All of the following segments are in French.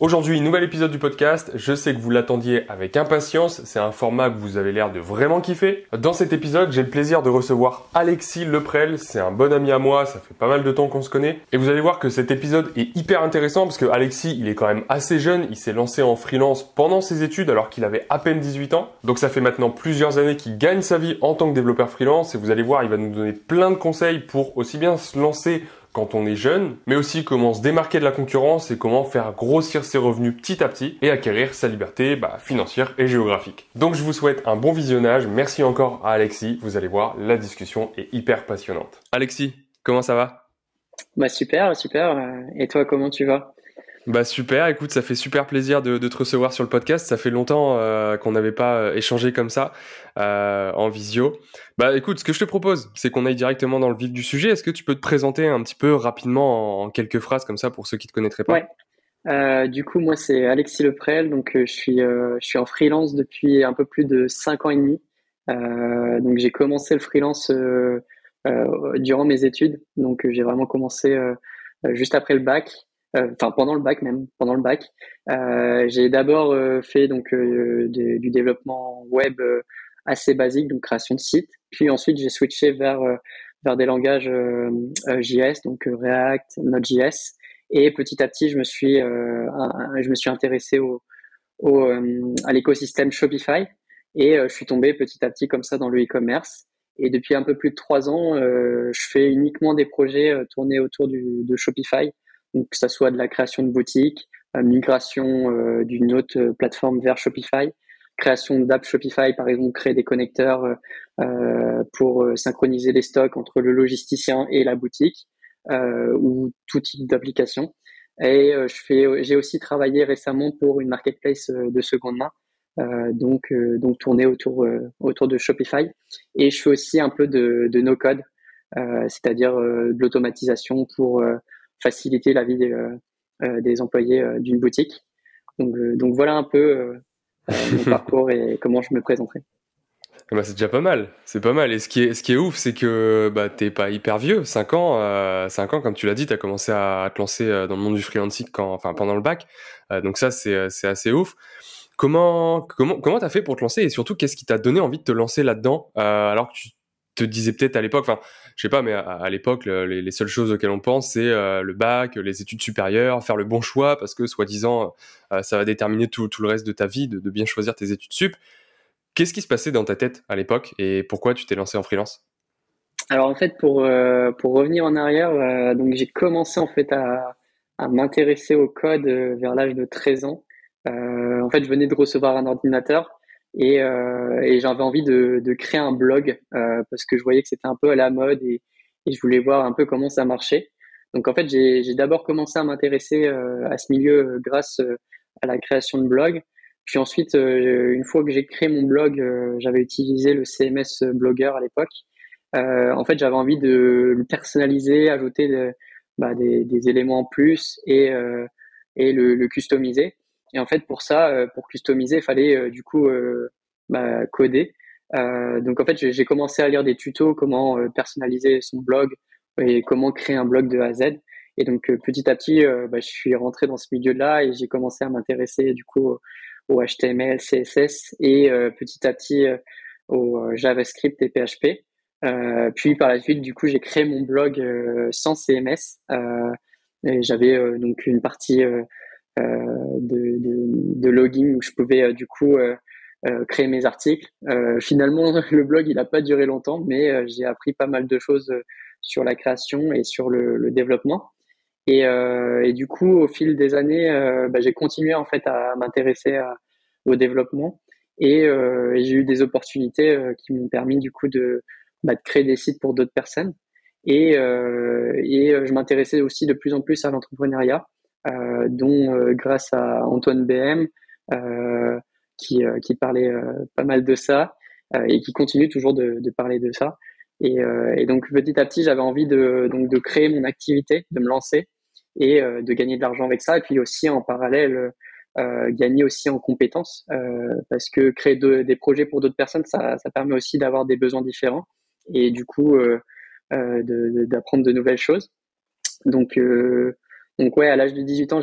Aujourd'hui, nouvel épisode du podcast. Je sais que vous l'attendiez avec impatience. C'est un format que vous avez l'air de vraiment kiffer. Dans cet épisode, j'ai le plaisir de recevoir Alexis Leprel. C'est un bon ami à moi. Ça fait pas mal de temps qu'on se connaît. Et vous allez voir que cet épisode est hyper intéressant parce que Alexis, il est quand même assez jeune. Il s'est lancé en freelance pendant ses études alors qu'il avait à peine 18 ans. Donc ça fait maintenant plusieurs années qu'il gagne sa vie en tant que développeur freelance. Et vous allez voir, il va nous donner plein de conseils pour aussi bien se lancer quand on est jeune, mais aussi comment se démarquer de la concurrence et comment faire grossir ses revenus petit à petit et acquérir sa liberté financière et géographique. Donc je vous souhaite un bon visionnage, merci encore à Alexis, vous allez voir, la discussion est hyper passionnante. Alexis, comment ça va ? Super. Et toi, comment tu vas? Super, écoute, ça fait super plaisir de te recevoir sur le podcast. Ça fait longtemps qu'on n'avait pas échangé comme ça en visio. Écoute, ce que je te propose, c'est qu'on aille directement dans le vif du sujet. Est-ce que tu peux te présenter un petit peu rapidement en quelques phrases comme ça pour ceux qui te connaîtraient pas? Ouais. Du coup, moi, c'est Alexis Leprel. Donc, je suis en freelance depuis un peu plus de 5 ans et demi. Donc, j'ai commencé le freelance durant mes études. Donc, j'ai vraiment commencé juste après le bac. Enfin, pendant le bac même, pendant le bac. J'ai d'abord fait du développement web assez basique, donc création de sites. Puis ensuite, j'ai switché vers des langages JS, donc React, Node.js. Et petit à petit, je me suis intéressé à l'écosystème Shopify et je suis tombé petit à petit comme ça dans le e-commerce. Et depuis un peu plus de 3 ans, je fais uniquement des projets tournés autour de Shopify, donc que ça soit de la création de boutiques, migration d'une autre plateforme vers Shopify, création d'apps Shopify, par exemple, créer des connecteurs pour synchroniser les stocks entre le logisticien et la boutique, ou tout type d'application. Et j'ai aussi travaillé récemment pour une marketplace de seconde main, donc tourné autour de Shopify. Et je fais aussi un peu de no-code, c'est-à-dire de l'automatisation pour faciliter la vie des employés d'une boutique. Donc voilà un peu mon parcours et comment je me présenterai. C'est déjà pas mal, c'est pas mal. Et ce qui est ouf, c'est que t'es pas hyper vieux, 5 ans, 5 ans, comme tu l'as dit, t'as commencé à te lancer dans le monde du freelancing pendant le bac. Donc ça, c'est assez ouf. Comment t'as fait pour te lancer et surtout qu'est-ce qui t'a donné envie de te lancer là-dedans alors que tu te disais peut-être à l'époque, je sais pas, mais à l'époque les seules choses auxquelles on pense c'est le bac, les études supérieures, faire le bon choix parce que soi-disant ça va déterminer tout le reste de ta vie, de bien choisir tes études sup. Qu'est-ce qui se passait dans ta tête à l'époque et pourquoi tu t'es lancé en freelance? Alors en fait, pour revenir en arrière, donc j'ai commencé en fait à m'intéresser au code vers l'âge de 13 ans. En fait, je venais de recevoir un ordinateur et j'avais envie de créer un blog parce que je voyais que c'était un peu à la mode et je voulais voir un peu comment ça marchait. Donc en fait, j'ai d'abord commencé à m'intéresser à ce milieu grâce à la création de blogs. Puis ensuite, une fois que j'ai créé mon blog, j'avais utilisé le CMS Blogger à l'époque. En fait, j'avais envie de le personnaliser, ajouter des éléments en plus et le customiser. Et en fait, pour ça, pour customiser, il fallait du coup coder. Donc en fait, j'ai commencé à lire des tutos comment personnaliser son blog et comment créer un blog de A à Z. Et donc petit à petit, je suis rentré dans ce milieu-là et j'ai commencé à m'intéresser du coup au HTML, CSS et petit à petit au JavaScript et PHP. Puis par la suite, du coup, j'ai créé mon blog sans CMS. Et j'avais donc une partie de login où je pouvais créer mes articles. Finalement, le blog, il n'a pas duré longtemps, mais j'ai appris pas mal de choses sur la création et sur le développement. Et du coup, au fil des années, j'ai continué en fait à m'intéresser au développement et j'ai eu des opportunités qui m'ont permis du coup de créer des sites pour d'autres personnes. Je m'intéressais aussi de plus en plus à l'entrepreneuriat, dont grâce à Antoine BM, qui parlait pas mal de ça et qui continue toujours de parler de ça. Et donc petit à petit, j'avais envie de créer mon activité, de me lancer et de gagner de l'argent avec ça. Et puis aussi en parallèle, gagner aussi en compétences, parce que créer des projets pour d'autres personnes, ça permet aussi d'avoir des besoins différents et du coup d'apprendre de nouvelles choses. Donc ouais, à l'âge de 18 ans,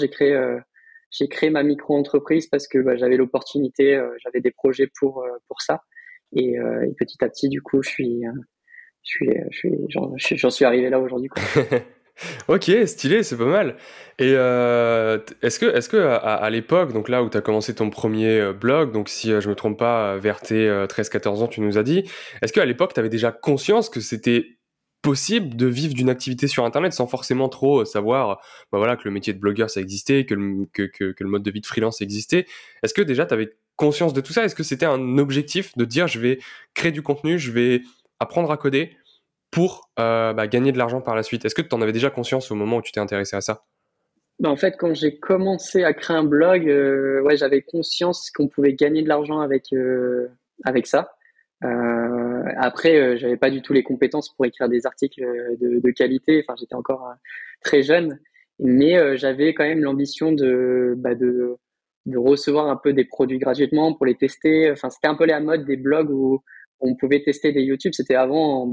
j'ai créé ma micro-entreprise parce que bah, j'avais l'opportunité, j'avais des projets pour ça. Et petit à petit, du coup, j'en suis arrivé là aujourd'hui, quoi. Ok, stylé, c'est pas mal. Et est-ce que à l'époque, donc là où tu as commencé ton premier blog, donc si je me trompe pas, vers tes 13-14 ans, tu nous as dit, est-ce qu'à l'époque, tu avais déjà conscience que c'était possible de vivre d'une activité sur Internet sans forcément trop savoir bah voilà, que le métier de blogueur, ça existait, que le mode de vie de freelance existait? Est-ce que déjà, tu avais conscience de tout ça? Est-ce que c'était un objectif de dire, je vais créer du contenu, je vais apprendre à coder pour bah, gagner de l'argent par la suite? Est-ce que tu en avais déjà conscience au moment où tu t'es intéressé à ça? Bah, en fait, quand j'ai commencé à créer un blog, ouais, j'avais conscience qu'on pouvait gagner de l'argent avec ça. Après, j'avais pas du tout les compétences pour écrire des articles de qualité. Enfin, j'étais encore très jeune, mais j'avais quand même l'ambition de recevoir un peu des produits gratuitement pour les tester. Enfin, c'était un peu la mode des blogs où on pouvait tester des YouTube. C'était avant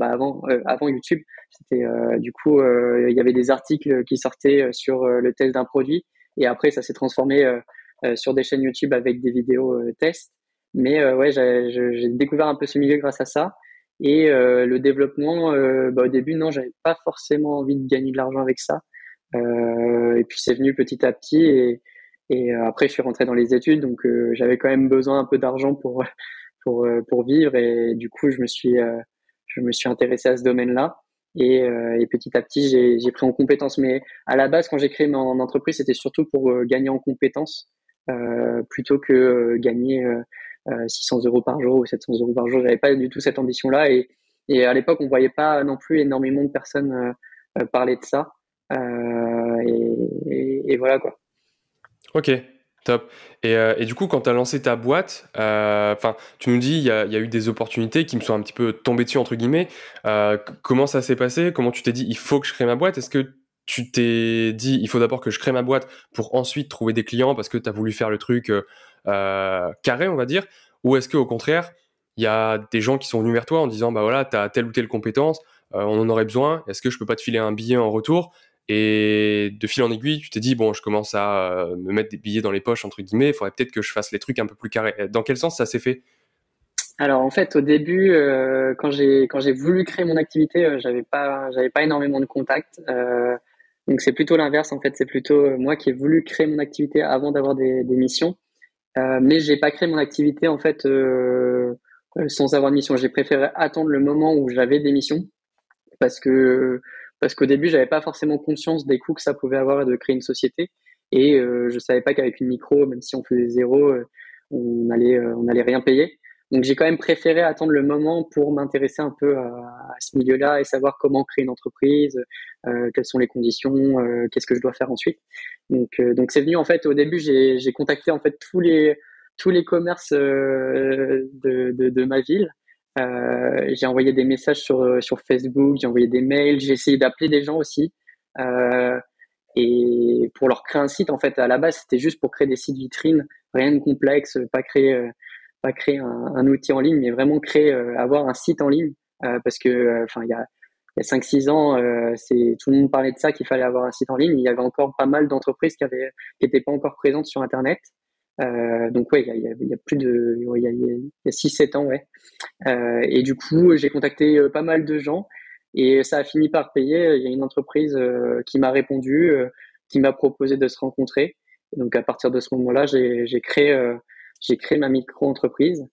YouTube. C'était du coup, il y avait des articles qui sortaient sur le test d'un produit, et après, ça s'est transformé sur des chaînes YouTube avec des vidéos tests. Mais ouais, j'ai découvert un peu ce milieu grâce à ça. Et le développement, bah, au début, non, j'avais pas forcément envie de gagner de l'argent avec ça. Et puis c'est venu petit à petit. Et après, je suis rentré dans les études, donc j'avais quand même besoin un peu d'argent pour vivre. Et du coup, je me suis intéressé à ce domaine-là. Et petit à petit, j'ai pris en compétences. Mais à la base, quand j'ai créé mon entreprise, c'était surtout pour gagner en compétences plutôt que gagner 600 euros par jour ou 700 euros par jour. J'avais pas du tout cette ambition-là. Et à l'époque, on voyait pas non plus énormément de personnes parler de ça. Et voilà quoi. Ok, top. Et du coup, quand tu as lancé ta boîte, enfin, tu nous dis, il y a eu des opportunités qui me sont un petit peu tombées dessus, entre guillemets. Comment ça s'est passé? Comment tu t'es dit, il faut que je crée ma boîte? Est-ce que tu t'es dit, il faut d'abord que je crée ma boîte pour ensuite trouver des clients parce que tu as voulu faire le truc carré, on va dire? Ou est-ce qu'au contraire, il y a des gens qui sont venus vers toi en disant, bah voilà, tu as telle ou telle compétence, on en aurait besoin, est-ce que je peux pas te filer un billet en retour? Et de fil en aiguille, tu t'es dit, bon, je commence à me mettre des billets dans les poches, entre guillemets, il faudrait peut-être que je fasse les trucs un peu plus carrés. Dans quel sens ça s'est fait? Alors en fait, au début, quand j'ai voulu créer mon activité, j'avais pas énormément de contacts. Donc c'est plutôt l'inverse en fait. C'est plutôt moi qui ai voulu créer mon activité avant d'avoir des missions. Mais j'ai pas créé mon activité en fait sans avoir de mission. J'ai préféré attendre le moment où j'avais des missions parce que parce qu'au début j'avais pas forcément conscience des coûts que ça pouvait avoir de créer une société, et je savais pas qu'avec une micro, même si on faisait zéro, on allait rien payer. Donc j'ai quand même préféré attendre le moment pour m'intéresser un peu à ce milieu-là et savoir comment créer une entreprise, quelles sont les conditions, qu'est-ce que je dois faire ensuite. Donc c'est venu en fait. Au début j'ai contacté en fait tous les commerces de ma ville. J'ai envoyé des messages sur Facebook, j'ai envoyé des mails, j'ai essayé d'appeler des gens aussi. Euh, et pour leur créer un site, en fait, à la base, c'était juste pour créer des sites vitrines, rien de complexe, pas créer un outil en ligne, mais vraiment créer, avoir un site en ligne. Parce que, enfin, il y a 5-6 ans, tout le monde parlait de ça, qu'il fallait avoir un site en ligne. Il y avait encore pas mal d'entreprises qui étaient pas encore présentes sur Internet. Donc ouais, il y a plus de, ouais, il y a 6-7 ans, ouais. Et du coup, j'ai contacté pas mal de gens et ça a fini par payer. Il y a une entreprise qui m'a répondu, qui m'a proposé de se rencontrer. Et donc à partir de ce moment-là, j'ai créé ma micro-entreprise.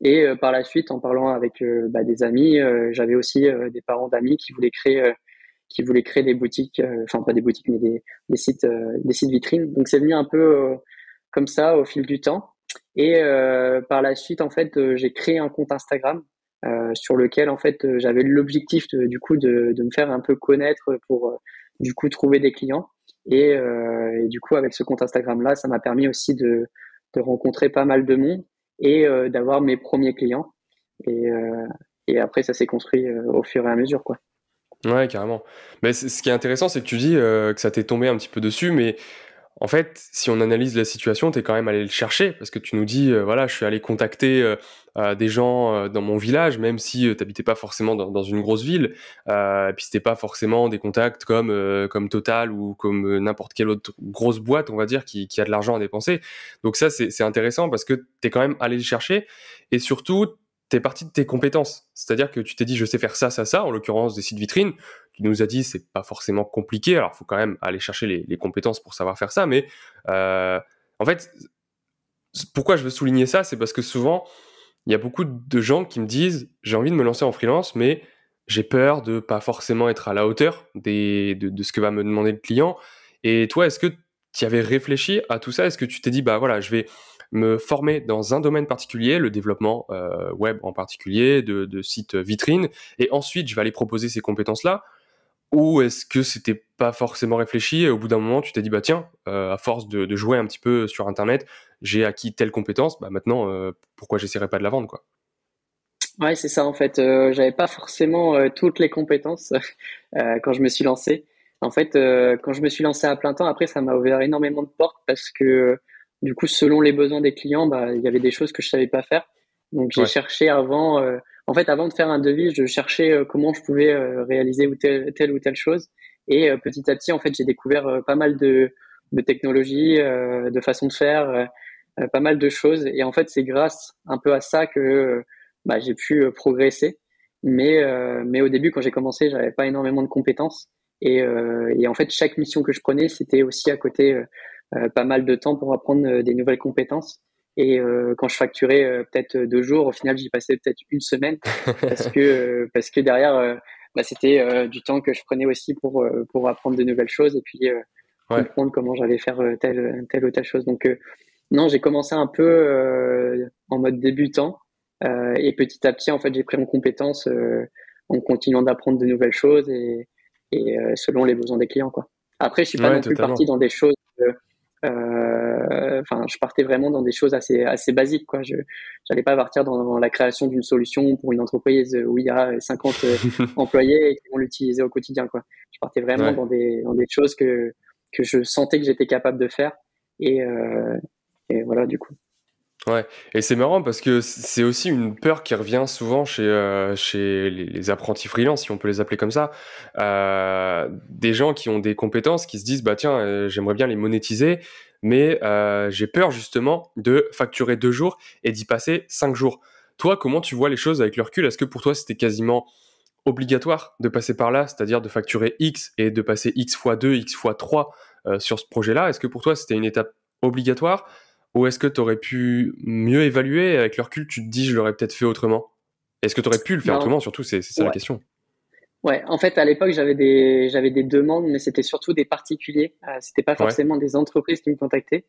Et par la suite, en parlant avec bah, des amis, j'avais aussi des parents d'amis qui voulaient créer des boutiques, enfin pas des boutiques, mais des sites vitrines. Donc c'est venu un peu comme ça au fil du temps. Et par la suite, en fait, j'ai créé un compte Instagram sur lequel, en fait, j'avais l'objectif du coup de me faire un peu connaître pour du coup trouver des clients. Et du coup, avec ce compte Instagram-là, ça m'a permis aussi de rencontrer pas mal de monde et d'avoir mes premiers clients. Et, euh, et après, ça s'est construit au fur et à mesure, quoi. Ouais, carrément. Mais ce qui est intéressant, c'est que tu dis que ça t'est tombé un petit peu dessus, mais en fait, si on analyse la situation, tu es quand même allé le chercher parce que tu nous dis, voilà, je suis allé contacter des gens dans mon village, même si tu n'habitais pas forcément dans une grosse ville. Et puis c'était pas forcément des contacts comme Total ou comme n'importe quelle autre grosse boîte, on va dire, qui a de l'argent à dépenser. Donc ça, c'est intéressant parce que tu es quand même allé le chercher et surtout, tu es parti de tes compétences. C'est-à-dire que tu t'es dit, je sais faire ça, ça, ça, en l'occurrence des sites vitrines. Tu nous as dit c'est pas forcément compliqué, alors il faut quand même aller chercher les compétences pour savoir faire ça, mais en fait, pourquoi je veux souligner ça, c'est parce que souvent, il y a beaucoup de gens qui me disent j'ai envie de me lancer en freelance, mais j'ai peur de pas forcément être à la hauteur de ce que va me demander le client. Et toi, est-ce que tu avais réfléchi à tout ça? Est-ce que tu t'es dit, bah voilà, je vais me former dans un domaine particulier, le développement web en particulier, de sites vitrines, et ensuite je vais aller proposer ces compétences-là? Ou est-ce que c'était pas forcément réfléchi et au bout d'un moment, tu t'es dit, bah tiens, à force de jouer un petit peu sur Internet, j'ai acquis telle compétence, bah maintenant, pourquoi j'essaierais pas de la vendre, quoi? Ouais, c'est ça en fait. J'avais pas forcément toutes les compétences quand je me suis lancé. En fait, quand je me suis lancé à plein temps, après, ça m'a ouvert énormément de portes parce que du coup, selon les besoins des clients, bah, il y avait des choses que je savais pas faire. Donc, j'ai Ouais. cherché avant. En fait, avant de faire un devis, je cherchais comment je pouvais réaliser telle ou telle chose. Et petit à petit, en fait, j'ai découvert pas mal de technologies, de façons de faire, pas mal de choses. Et en fait, c'est grâce un peu à ça que bah, j'ai pu progresser. Mais au début, quand j'ai commencé, j'avais pas énormément de compétences. Et en fait, chaque mission que je prenais, c'était aussi à côté pas mal de temps pour apprendre des nouvelles compétences. Et quand je facturais peut-être 2 jours, au final, j'y passais peut-être une semaine parce que derrière, bah, c'était du temps que je prenais aussi pour apprendre de nouvelles choses et puis Ouais. comprendre comment j'allais faire telle ou telle chose. Donc non, j'ai commencé un peu en mode débutant et petit à petit, en fait, j'ai pris en compétence en continuant d'apprendre de nouvelles choses et selon les besoins des clients, quoi. Après, je suis pas Ouais, non plus parti totalement. dans des choses. Enfin, je partais vraiment dans des choses assez basiques, quoi. Je n'allais pas partir dans la création d'une solution pour une entreprise où il y a 50 employés et qui vont l'utiliser au quotidien, quoi. Je partais vraiment Ouais. dans des choses que je sentais que j'étais capable de faire et, euh, et voilà, du coup. Ouais, et c'est marrant parce que c'est aussi une peur qui revient souvent chez les apprentis freelance, si on peut les appeler comme ça. Des gens qui ont des compétences, qui se disent, bah tiens, j'aimerais bien les monétiser, mais j'ai peur justement de facturer 2 jours et d'y passer 5 jours. Toi, comment tu vois les choses avec le recul? Est-ce que pour toi, c'était quasiment obligatoire de passer par là, c'est-à-dire de facturer X et de passer X fois 2, X fois 3 sur ce projet-là? Est-ce que pour toi, c'était une étape obligatoire ou est-ce que tu aurais pu mieux évaluer et avec le recul, tu te dis, je l'aurais peut-être fait autrement? Est-ce que tu aurais pu le faire Ben, autrement? Surtout, c'est ça la ouais. question. Ouais, en fait, à l'époque, j'avais des demandes, mais c'était surtout des particuliers. C'était pas Ouais. forcément des entreprises qui me contactaient.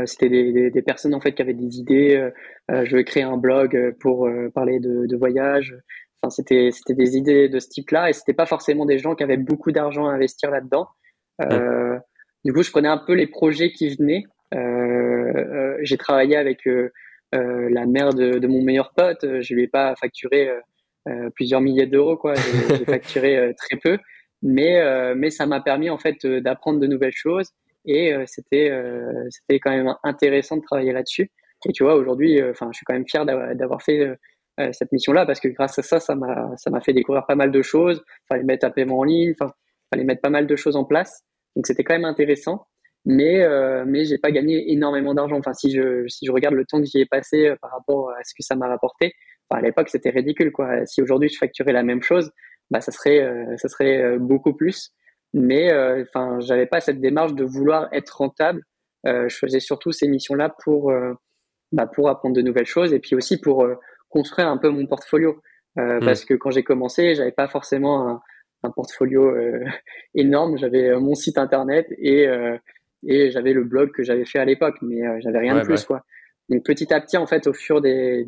C'était des personnes en fait qui avaient des idées. Je veux créer un blog pour parler de voyage. Enfin, c'était des idées de ce type-là, et c'était pas forcément des gens qui avaient beaucoup d'argent à investir là-dedans. Hmm. Euh, du coup, je prenais un peu les projets qui venaient. J'ai travaillé avec la mère de mon meilleur pote. Je lui ai pas facturé plusieurs milliers d'euros, quoi. J'ai facturé très peu, mais ça m'a permis en fait d'apprendre de nouvelles choses et c'était quand même intéressant de travailler là-dessus. Et tu vois, aujourd'hui, enfin, je suis quand même fier d'avoir fait cette mission-là parce que grâce à ça, ça m'a fait découvrir pas mal de choses. Fallait mettre un paiement en ligne, enfin, fallait mettre pas mal de choses en place. Donc c'était quand même intéressant. Mais j'ai pas gagné énormément d'argent. Enfin, si je regarde le temps que j'y ai passé par rapport à ce que ça m'a rapporté, enfin, à l'époque, c'était ridicule, quoi. Si aujourd'hui je facturais la même chose, bah, ça serait beaucoup plus. Mais enfin, j'avais pas cette démarche de vouloir être rentable. Je faisais surtout ces missions-là bah, pour apprendre de nouvelles choses et puis aussi pour construire un peu mon portfolio. Hmm. Parce que quand j'ai commencé, j'avais pas forcément un portfolio énorme. J'avais mon site internet et j'avais le blog que j'avais fait à l'époque, mais j'avais rien de Ouais, bah plus, ouais. quoi. Donc petit à petit, en fait, au fur des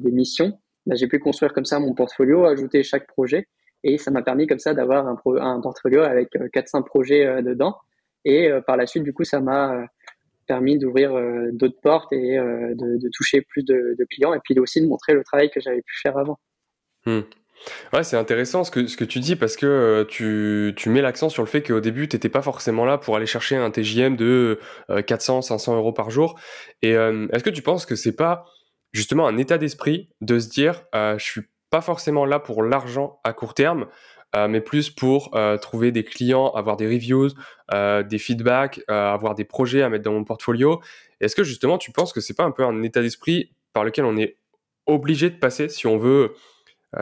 missions, bah, j'ai pu construire comme ça mon portfolio, ajouter chaque projet, et ça m'a permis comme ça d'avoir un portfolio avec 4-5 projets dedans. Et par la suite, du coup, ça m'a permis d'ouvrir d'autres portes et de toucher plus de clients, et puis aussi de montrer le travail que j'avais pu faire avant. Hmm. Ouais, c'est intéressant ce que tu dis parce que tu mets l'accent sur le fait qu'au début, t'étais pas forcément là pour aller chercher un TJM de 400, 500 euros par jour. Et est-ce que tu penses que c'est pas justement un état d'esprit de se dire je suis pas forcément là pour l'argent à court terme, mais plus pour trouver des clients, avoir des reviews, des feedbacks, avoir des projets à mettre dans mon portfolio. Est-ce que justement tu penses que c'est pas un peu un état d'esprit par lequel on est obligé de passer si on veut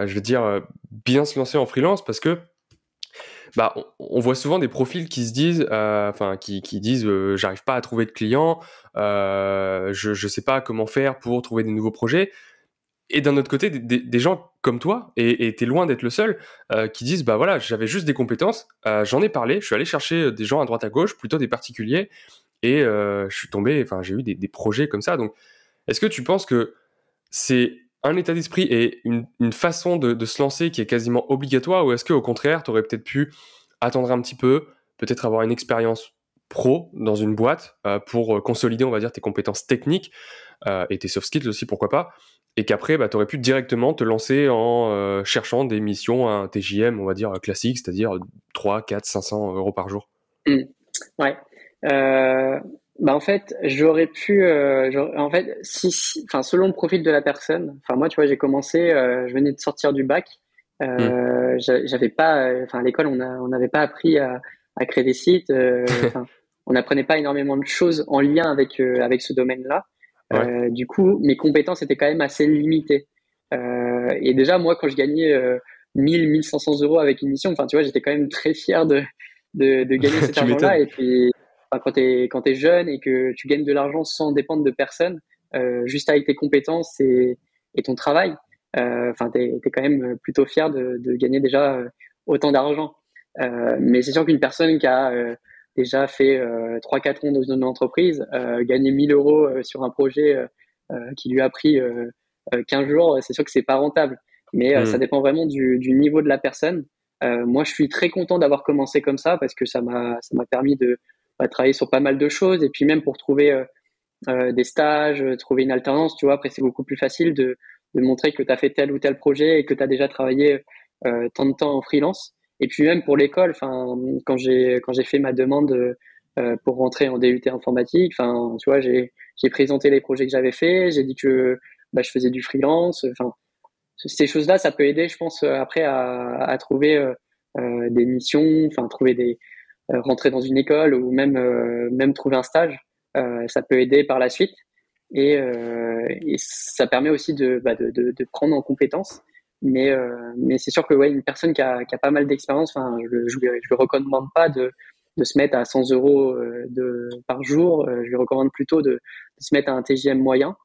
je veux dire, bien se lancer en freelance parce que bah, on voit souvent des profils qui se disent, enfin, qui disent, j'arrive pas à trouver de clients, je sais pas comment faire pour trouver des nouveaux projets. Et d'un autre côté, des gens comme toi, et t'es loin d'être le seul, qui disent, bah voilà, j'avais juste des compétences, j'en ai parlé, je suis allé chercher des gens à droite à gauche, plutôt des particuliers, et je suis tombé, enfin, j'ai eu des projets comme ça. Donc, est-ce que tu penses que c'est un état d'esprit et une façon de se lancer qui est quasiment obligatoire, ou est-ce qu'au contraire, tu aurais peut-être pu attendre un petit peu, peut-être avoir une expérience pro dans une boîte pour consolider, on va dire, tes compétences techniques et tes soft skills aussi, pourquoi pas, et qu'après, bah, tu aurais pu directement te lancer en cherchant des missions à un TJM, on va dire, classique, c'est-à-dire 3, 4, 500 euros par jour. Mm. Ouais. Euh, Bah en fait, en fait, enfin, selon le profil de la personne. Enfin, moi, tu vois, j'ai commencé, je venais de sortir du bac. Hmm. J'avais pas, enfin, à l'école, on n'avait pas appris à créer des sites. Enfin, on n'apprenait pas énormément de choses en lien avec ce domaine-là. Ouais. Du coup, mes compétences étaient quand même assez limitées. Et déjà, moi, quand je gagnais 1 500 euros avec une mission, enfin, tu vois, j'étais quand même très fier de gagner cet Tu argent-là. m'étonnes. Et puis, enfin, quand t'es jeune et que tu gagnes de l'argent sans dépendre de personne, juste avec tes compétences et ton travail, enfin, t'es quand même plutôt fier de gagner déjà autant d'argent. Mais c'est sûr qu'une personne qui a déjà fait 3-4 ans dans une entreprise, gagner 1 000 euros sur un projet qui lui a pris 15 jours, c'est sûr que c'est pas rentable. Mais ça Hmm. dépend vraiment du niveau de la personne. Moi, je suis très content d'avoir commencé comme ça parce que ça m'a permis de travailler sur pas mal de choses et puis même pour trouver des stages, trouver une alternance, tu vois. Après, c'est beaucoup plus facile de montrer que tu as fait tel ou tel projet et que tu as déjà travaillé tant de temps en freelance. Et puis même pour l'école, enfin, quand j'ai fait ma demande pour rentrer en DUT informatique, enfin, tu vois, j'ai présenté les projets que j'avais fait, j'ai dit que bah, je faisais du freelance. Enfin, ces choses-là, ça peut aider, je pense, après à trouver des missions, enfin, trouver des rentrer dans une école ou même trouver un stage. Ça peut aider par la suite et ça permet aussi de prendre en compétence. Mais c'est sûr que ouais, une personne qui a pas mal d'expérience, enfin, je lui recommande pas de se mettre à 100 euros par jour. Je lui recommande plutôt de se mettre à un TJM moyen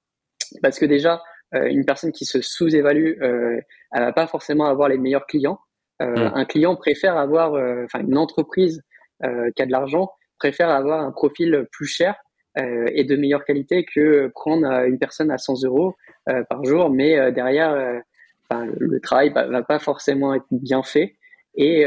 parce que déjà, une personne qui se sous-évalue, elle va pas forcément avoir les meilleurs clients. Hmm. Un client préfère avoir, enfin une entreprise qui a de l'argent préfère avoir un profil plus cher et de meilleure qualité que prendre une personne à 100 euros par jour, mais derrière, enfin, le travail va pas forcément être bien fait et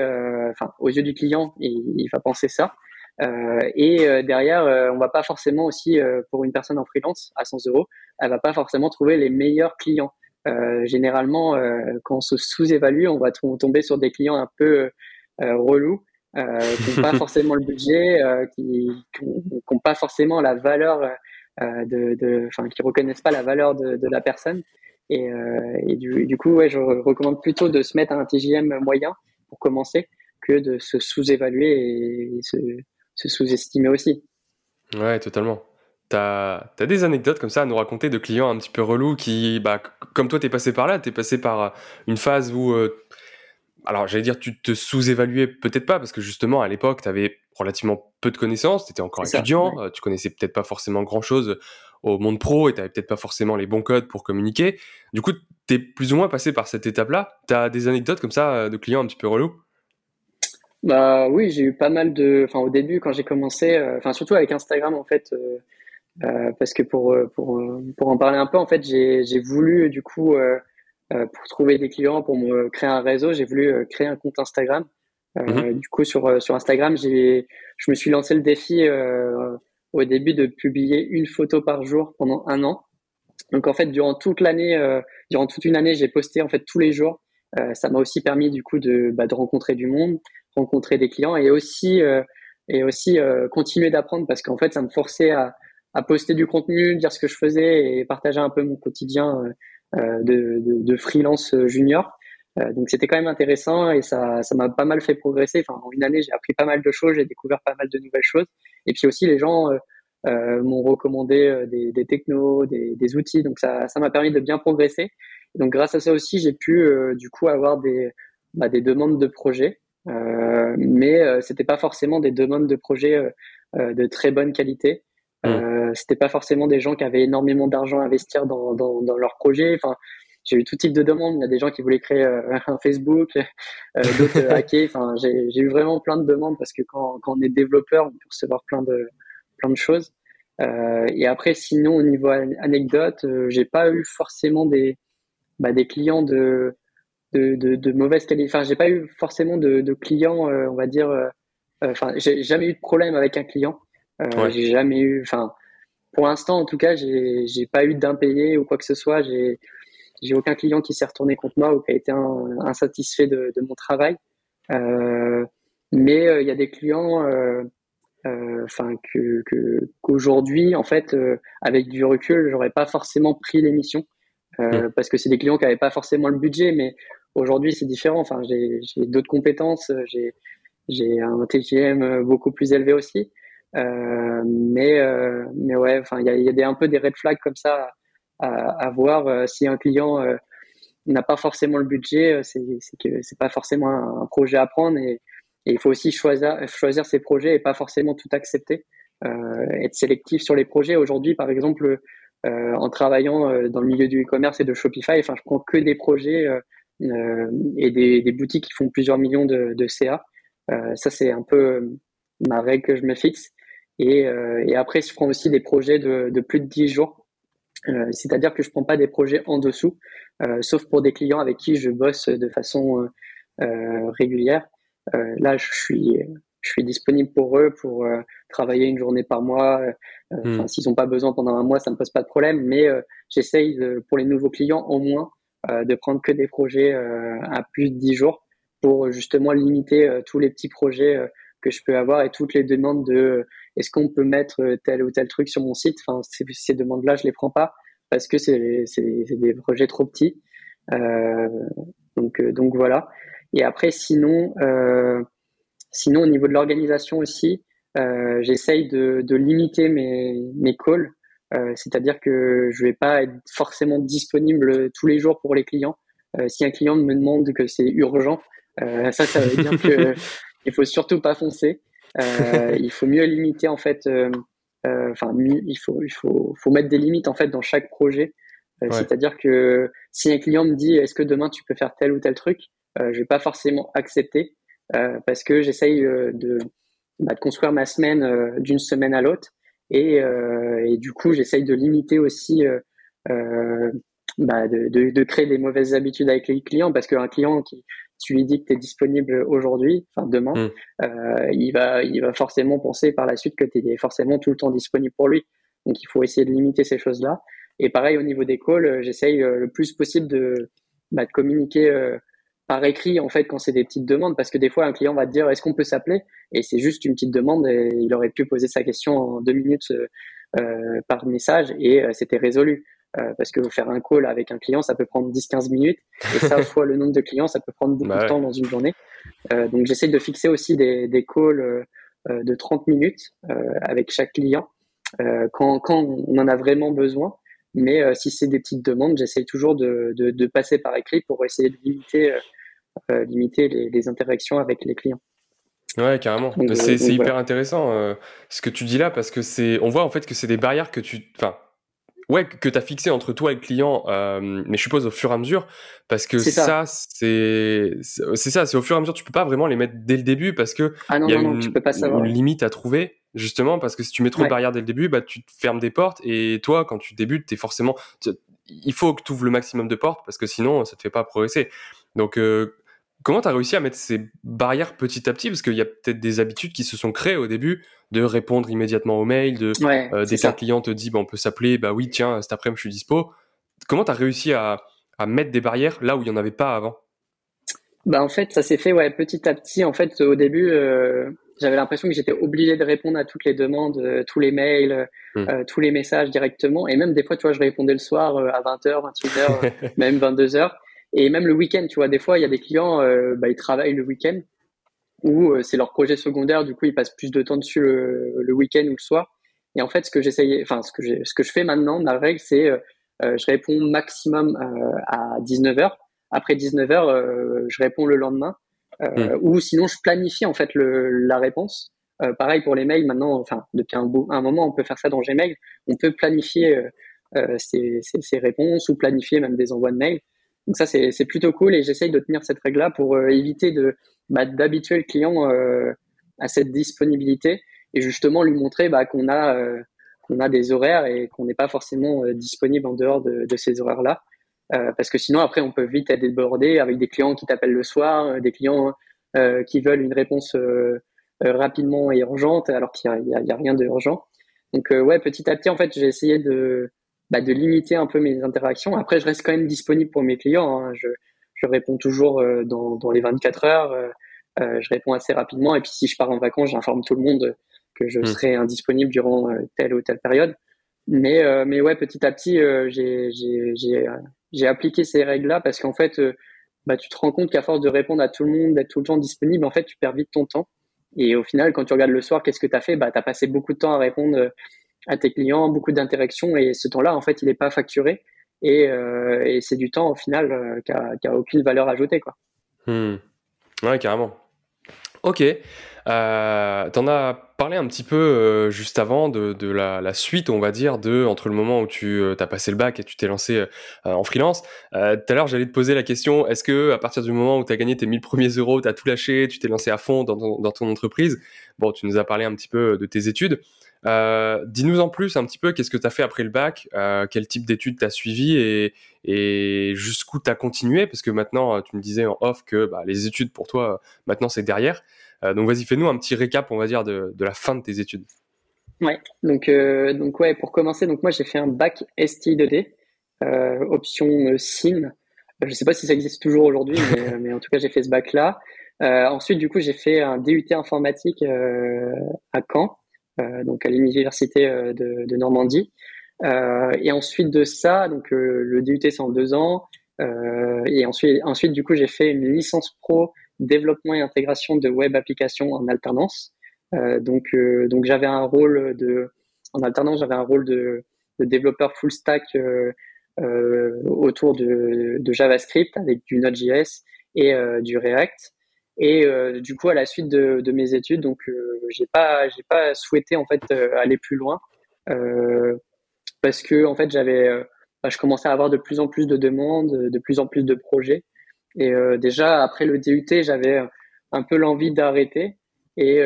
enfin aux yeux du client, il va penser ça. Et derrière, on va pas forcément aussi pour une personne en freelance à 100 euros, elle va pas forcément trouver les meilleurs clients. Généralement, quand on se sous-évalue, on va tomber sur des clients un peu relous, qui n'ont pas forcément le budget, qui ont pas forcément la valeur enfin, qui reconnaissent pas la valeur de la personne. Et du coup, ouais, je recommande plutôt de se mettre à un TJM moyen pour commencer que de se sous-évaluer et se sous-estimer aussi. Ouais, totalement. T'as des anecdotes comme ça à nous raconter de clients un petit peu relous qui, bah, comme toi, t'es passé par là, t'es passé par une phase où, alors j'allais dire, tu te sous-évaluais peut-être pas, parce que justement, à l'époque, t'avais relativement peu de connaissances, t'étais encore C'est ça. étudiant, Ouais. tu connaissais peut-être pas forcément grand-chose au monde pro et t'avais peut-être pas forcément les bons codes pour communiquer. Du coup, t'es plus ou moins passé par cette étape-là. T'as des anecdotes comme ça de clients un petit peu relous? Bah oui, j'ai eu pas mal enfin au début quand j'ai commencé, enfin surtout avec Instagram en fait, parce que pour en parler un peu en fait, j'ai voulu du coup pour trouver des clients, pour me créer un réseau, j'ai voulu créer un compte Instagram. Mhm. Du coup sur Instagram, je me suis lancé le défi au début de publier une photo par jour pendant un an. Donc en fait, durant toute une année, j'ai posté en fait tous les jours Ça m'a aussi permis du coup de rencontrer du monde, rencontrer des clients et aussi continuer d'apprendre parce qu'en fait, ça me forçait à poster du contenu, dire ce que je faisais et partager un peu mon quotidien de freelance junior. Donc c'était quand même intéressant et ça m'a pas mal fait progresser. Enfin, en une année, j'ai appris pas mal de choses, j'ai découvert pas mal de nouvelles choses. Et puis aussi, les gens m'ont recommandé des technos, des outils. Donc ça m'a permis de bien progresser. Et donc grâce à ça aussi, j'ai pu du coup avoir des demandes de projets. Mais c'était pas forcément des demandes de projets de très bonne qualité. C'était pas forcément des gens qui avaient énormément d'argent à investir dans leurs projets. Enfin, j'ai eu tout type de demandes. Il y a des gens qui voulaient créer un Facebook, d'autres hacker. Enfin, j'ai eu vraiment plein de demandes parce que quand on est développeur, on peut recevoir plein de choses. Et après, sinon, au niveau anecdote, j'ai pas eu forcément des clients de mauvaise qualité. Enfin, j'ai pas eu forcément de clients, on va dire. Enfin, j'ai jamais eu de problème avec un client. Ouais. J'ai jamais eu. Enfin, pour l'instant, en tout cas, j'ai pas eu d'impayé ou quoi que ce soit. J'ai aucun client qui s'est retourné contre moi ou qui a été insatisfait de mon travail. Euh, mais il y a des clients, enfin qu'aujourd'hui, en fait, avec du recul, j'aurais pas forcément pris l'émission parce que c'est des clients qui n'avaient pas forcément le budget. Mais aujourd'hui, c'est différent. Enfin, j'ai d'autres compétences, j'ai un TGM beaucoup plus élevé aussi. Mais ouais, enfin, il y a un peu des red flags comme ça à voir. Si un client n'a pas forcément le budget, c'est que c'est pas forcément un projet à prendre et il faut aussi choisir ses projets et pas forcément tout accepter. Être sélectif sur les projets. Aujourd'hui, par exemple, en travaillant dans le milieu du e-commerce et de Shopify, enfin, je prends que des projets et des boutiques qui font plusieurs millions de CA. Ça, c'est un peu ma règle que je me fixe. Et après, je prends aussi des projets de plus de 10 jours. C'est-à-dire que je prends pas des projets en dessous, sauf pour des clients avec qui je bosse de façon régulière. Là, je suis disponible pour eux pour travailler une journée par mois. Enfin, s'ils n'ont pas besoin pendant un mois, ça me pose pas de problème. Mais j'essaye pour les nouveaux clients au moins de prendre que des projets à plus de 10 jours pour justement limiter tous les petits projets que je peux avoir et toutes les demandes de est-ce qu'on peut mettre tel ou tel truc sur mon site. Enfin, ces demandes-là, je les prends pas parce que c'est des projets trop petits. Euh, donc voilà. Et après, sinon au niveau de l'organisation aussi, j'essaye de limiter mes calls. C'est-à-dire que je vais pas être forcément disponible tous les jours pour les clients. Si un client me demande que c'est urgent, ça veut dire que il faut surtout pas foncer. Il faut mieux limiter en fait. Enfin, il faut mettre des limites en fait dans chaque projet. Ouais. C'est-à-dire que si un client me dit est-ce que demain tu peux faire tel ou tel truc, je vais pas forcément accepter parce que j'essaye de construire ma semaine d'une semaine à l'autre et du coup j'essaye de limiter aussi de créer des mauvaises habitudes avec les clients parce qu'un client qui tu lui dis que tu es disponible aujourd'hui, enfin demain, Mm. il va forcément penser par la suite que tu es forcément tout le temps disponible pour lui. Donc il faut essayer de limiter ces choses-là. Et pareil au niveau des calls, j'essaye le plus possible de communiquer par écrit en fait quand c'est des petites demandes parce que des fois un client va te dire est-ce qu'on peut s'appeler et c'est juste une petite demande et il aurait pu poser sa question en 2 minutes par message et c'était résolu. Parce que faire un call avec un client, ça peut prendre 10-15 minutes et ça, fois le nombre de clients, ça peut prendre beaucoup Bah de ouais. temps dans une journée. Donc j'essaie de fixer aussi des calls de 30 minutes avec chaque client quand on en a vraiment besoin. Mais si c'est des petites demandes, j'essaie toujours de passer par écrit pour essayer de limiter les interactions avec les clients. Ouais, carrément. Donc, euh, C'est donc hyper voilà. intéressant ce que tu dis là parce que on voit en fait que c'est des barrières que enfin, ouais, que t'as fixées entre toi et le client, mais je suppose au fur et à mesure, parce que C'est ça. ça, c'est ça, c'est au fur et à mesure, tu peux pas vraiment les mettre dès le début parce que Ah non, il y a non, non, tu peux pas une savoir. limite à trouver, justement, parce que si tu mets trop de Ouais. barrières dès le début, bah, tu te fermes des portes et toi, quand tu débutes, il faut que tu ouvres le maximum de portes parce que sinon, ça te fait pas progresser. Donc, comment tu as réussi à mettre ces barrières petit à petit? Parce qu'il y a peut-être des habitudes qui se sont créées au début de répondre immédiatement aux mails, Ouais, c'est dès qu'un ça. client te dit bah, on peut s'appeler, bah oui, tiens, cet après-midi je suis dispo. Comment tu as réussi à mettre des barrières là où il n'y en avait pas avant? Bah en fait, ça s'est fait ouais petit à petit. En fait, au début, j'avais l'impression que j'étais obligé de répondre à toutes les demandes, tous les mails, Hmm. tous les messages directement. Et même des fois, tu vois, je répondais le soir à 20h, 21h, même 22h. Et même le week-end, tu vois, des fois, il y a des clients, bah, ils travaillent le week-end ou c'est leur projet secondaire. Du coup, ils passent plus de temps dessus le week-end ou le soir. Et en fait, ce que je fais maintenant, ma règle, c'est je réponds maximum à 19h. Après 19h, je réponds le lendemain. Hmm. Ou sinon, je planifie en fait la réponse. Pareil pour les mails, maintenant, enfin, depuis un moment, on peut faire ça dans Gmail. On peut planifier ses réponses ou planifier même des envois de mails. Donc ça, c'est plutôt cool et j'essaye de tenir cette règle-là pour éviter d'habituer le client à cette disponibilité et justement lui montrer qu'on a des horaires et qu'on n'est pas forcément disponible en dehors de ces horaires-là. Parce que sinon, après, on peut vite être débordé avec des clients qui t'appellent le soir, des clients qui veulent une réponse rapidement et urgente, alors qu'il y a rien d'urgent. Donc, ouais, petit à petit, en fait, j'ai essayé de limiter un peu mes interactions. Après, je reste quand même disponible pour mes clients, hein. Je réponds toujours dans les 24 heures. Je réponds assez rapidement. Et puis, si je pars en vacances, j'informe tout le monde que je Hmm. serai indisponible durant telle ou telle période. Mais ouais, petit à petit, j'ai appliqué ces règles-là parce qu'en fait, tu te rends compte qu'à force de répondre à tout le monde, d'être tout le temps disponible, en fait, tu perds vite ton temps. Et au final, quand tu regardes le soir, qu'est-ce que tu as fait? Bah, tu as passé beaucoup de temps à répondre à tes clients, beaucoup d'interactions, et ce temps-là, en fait, il n'est pas facturé. Et c'est du temps, au final, qui a aucune valeur ajoutée, quoi. Hmm. Ouais, carrément. Ok. T'en as parlé un petit peu juste avant de la suite, on va dire, entre le moment où tu as passé le bac et tu t'es lancé en freelance. Tout à l'heure, j'allais te poser la question, est-ce que à partir du moment où tu as gagné tes 1000 premiers euros, tu as tout lâché, tu t'es lancé à fond dans ton entreprise? Bon, tu nous as parlé un petit peu de tes études. Dis-nous en plus un petit peu, qu'est-ce que tu as fait après le bac, quel type d'études tu as suivi et jusqu'où tu as continué, parce que maintenant, tu me disais en off que bah, les études pour toi, maintenant, c'est derrière. Donc vas-y, fais-nous un petit récap, on va dire, de la fin de tes études. Ouais. Donc ouais, pour commencer, donc moi j'ai fait un bac STI2D, option SIN. Je sais pas si ça existe toujours aujourd'hui, mais en tout cas j'ai fait ce bac-là. Ensuite, du coup, j'ai fait un DUT informatique à Caen, donc à l'université de Normandie. Et ensuite de ça, donc le DUT c'est en 2 ans. Et ensuite, du coup, j'ai fait une licence pro développement et intégration de web applications en alternance. Donc j'avais un rôle en alternance, j'avais un rôle de développeur full stack autour de JavaScript avec du Node.js et du React. Et du coup, à la suite de mes études, donc j'ai pas souhaité en fait aller plus loin euh, parce que en fait je commençais à avoir de plus en plus de demandes, de plus en plus de projets. Et déjà après le DUT, j'avais un peu l'envie d'arrêter. Et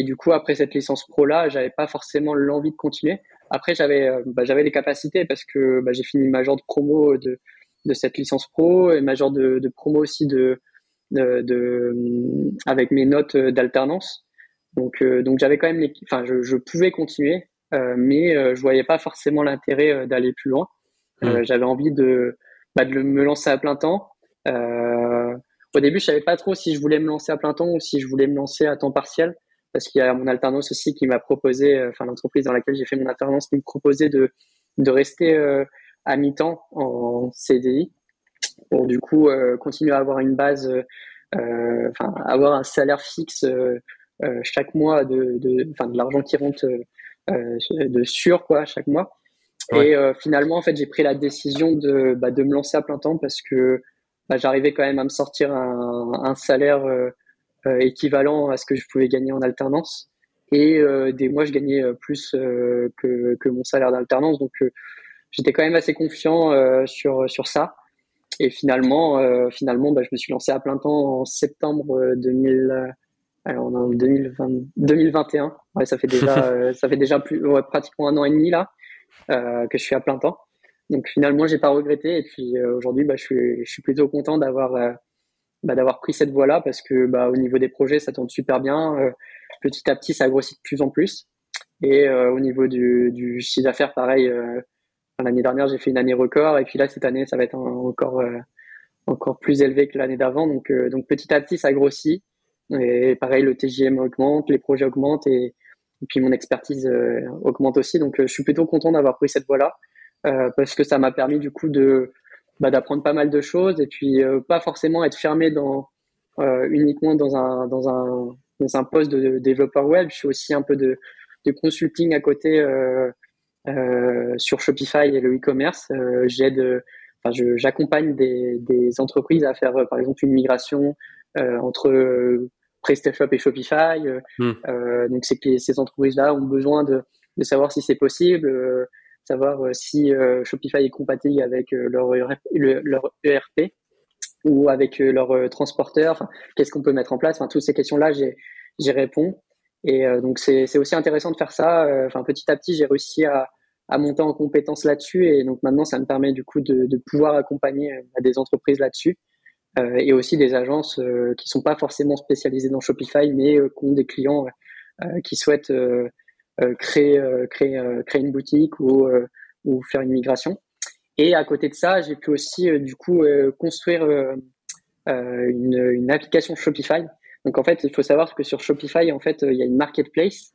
du coup, après cette licence pro là, j'avais pas forcément l'envie de continuer. Après, j'avais les capacités parce que j'ai fini le major de promo de cette licence pro et major de promo aussi avec mes notes d'alternance. Donc j'avais quand même enfin je pouvais continuer, mais je voyais pas forcément l'intérêt d'aller plus loin. Hmm. J'avais envie me lancer à plein temps. Euh, Au début, je savais pas trop si je voulais me lancer à plein temps ou si je voulais me lancer à temps partiel, parce qu'il y a mon alternance aussi qui m'a proposé, enfin l'entreprise dans laquelle j'ai fait mon alternance qui me proposait de rester à mi-temps en CDI pour du coup continuer à avoir une base, enfin avoir un salaire fixe chaque mois enfin de l'argent qui rentre de sûr quoi chaque mois. Ouais. Et finalement, en fait, j'ai pris la décision de me lancer à plein temps parce que j'arrivais quand même à me sortir un salaire équivalent à ce que je pouvais gagner en alternance. Et des mois, je gagnais plus que mon salaire d'alternance. Donc, j'étais quand même assez confiant sur ça. Et finalement je me suis lancé à plein temps en septembre 2000. Alors, on est en 2020, 2021. Ouais, ça fait déjà pratiquement un an et demi là que je suis à plein temps. Donc finalement, j'ai pas regretté. Et puis aujourd'hui, je suis plutôt content d'avoir pris cette voie-là parce que au niveau des projets, ça tourne super bien. Petit à petit, ça grossit de plus en plus. Et au niveau du chiffre d'affaires, pareil. L'année dernière, j'ai fait une année record. Et puis là, cette année, ça va être encore encore plus élevé que l'année d'avant. Donc petit à petit, ça grossit. Et pareil, le TJM augmente, les projets augmentent et puis mon expertise augmente aussi. Donc je suis plutôt content d'avoir pris cette voie-là parce que ça m'a permis du coup d'apprendre pas mal de choses et puis pas forcément être fermé uniquement dans un poste de développeur web. Je suis aussi un peu de consulting à côté sur Shopify et le e-commerce. J'accompagne des entreprises à faire par exemple une migration entre PrestaShop et Shopify. Donc c'est que ces entreprises-là ont besoin de savoir si c'est possible, savoir si Shopify est compatible avec leur ERP ou avec leur transporteur. Enfin, qu'est-ce qu'on peut mettre en place? Enfin, toutes ces questions-là, j'y réponds. Et donc c'est aussi intéressant de faire ça. Enfin, petit à petit, j'ai réussi à monter en compétences là-dessus, et donc maintenant, ça me permet du coup de pouvoir accompagner des entreprises là-dessus. Et aussi des agences qui sont pas forcément spécialisées dans Shopify, mais qui ont des clients qui souhaitent créer une boutique ou faire une migration. Et à côté de ça, j'ai pu aussi du coup construire une application Shopify. Donc en fait, il faut savoir que sur Shopify, en fait, il y a une marketplace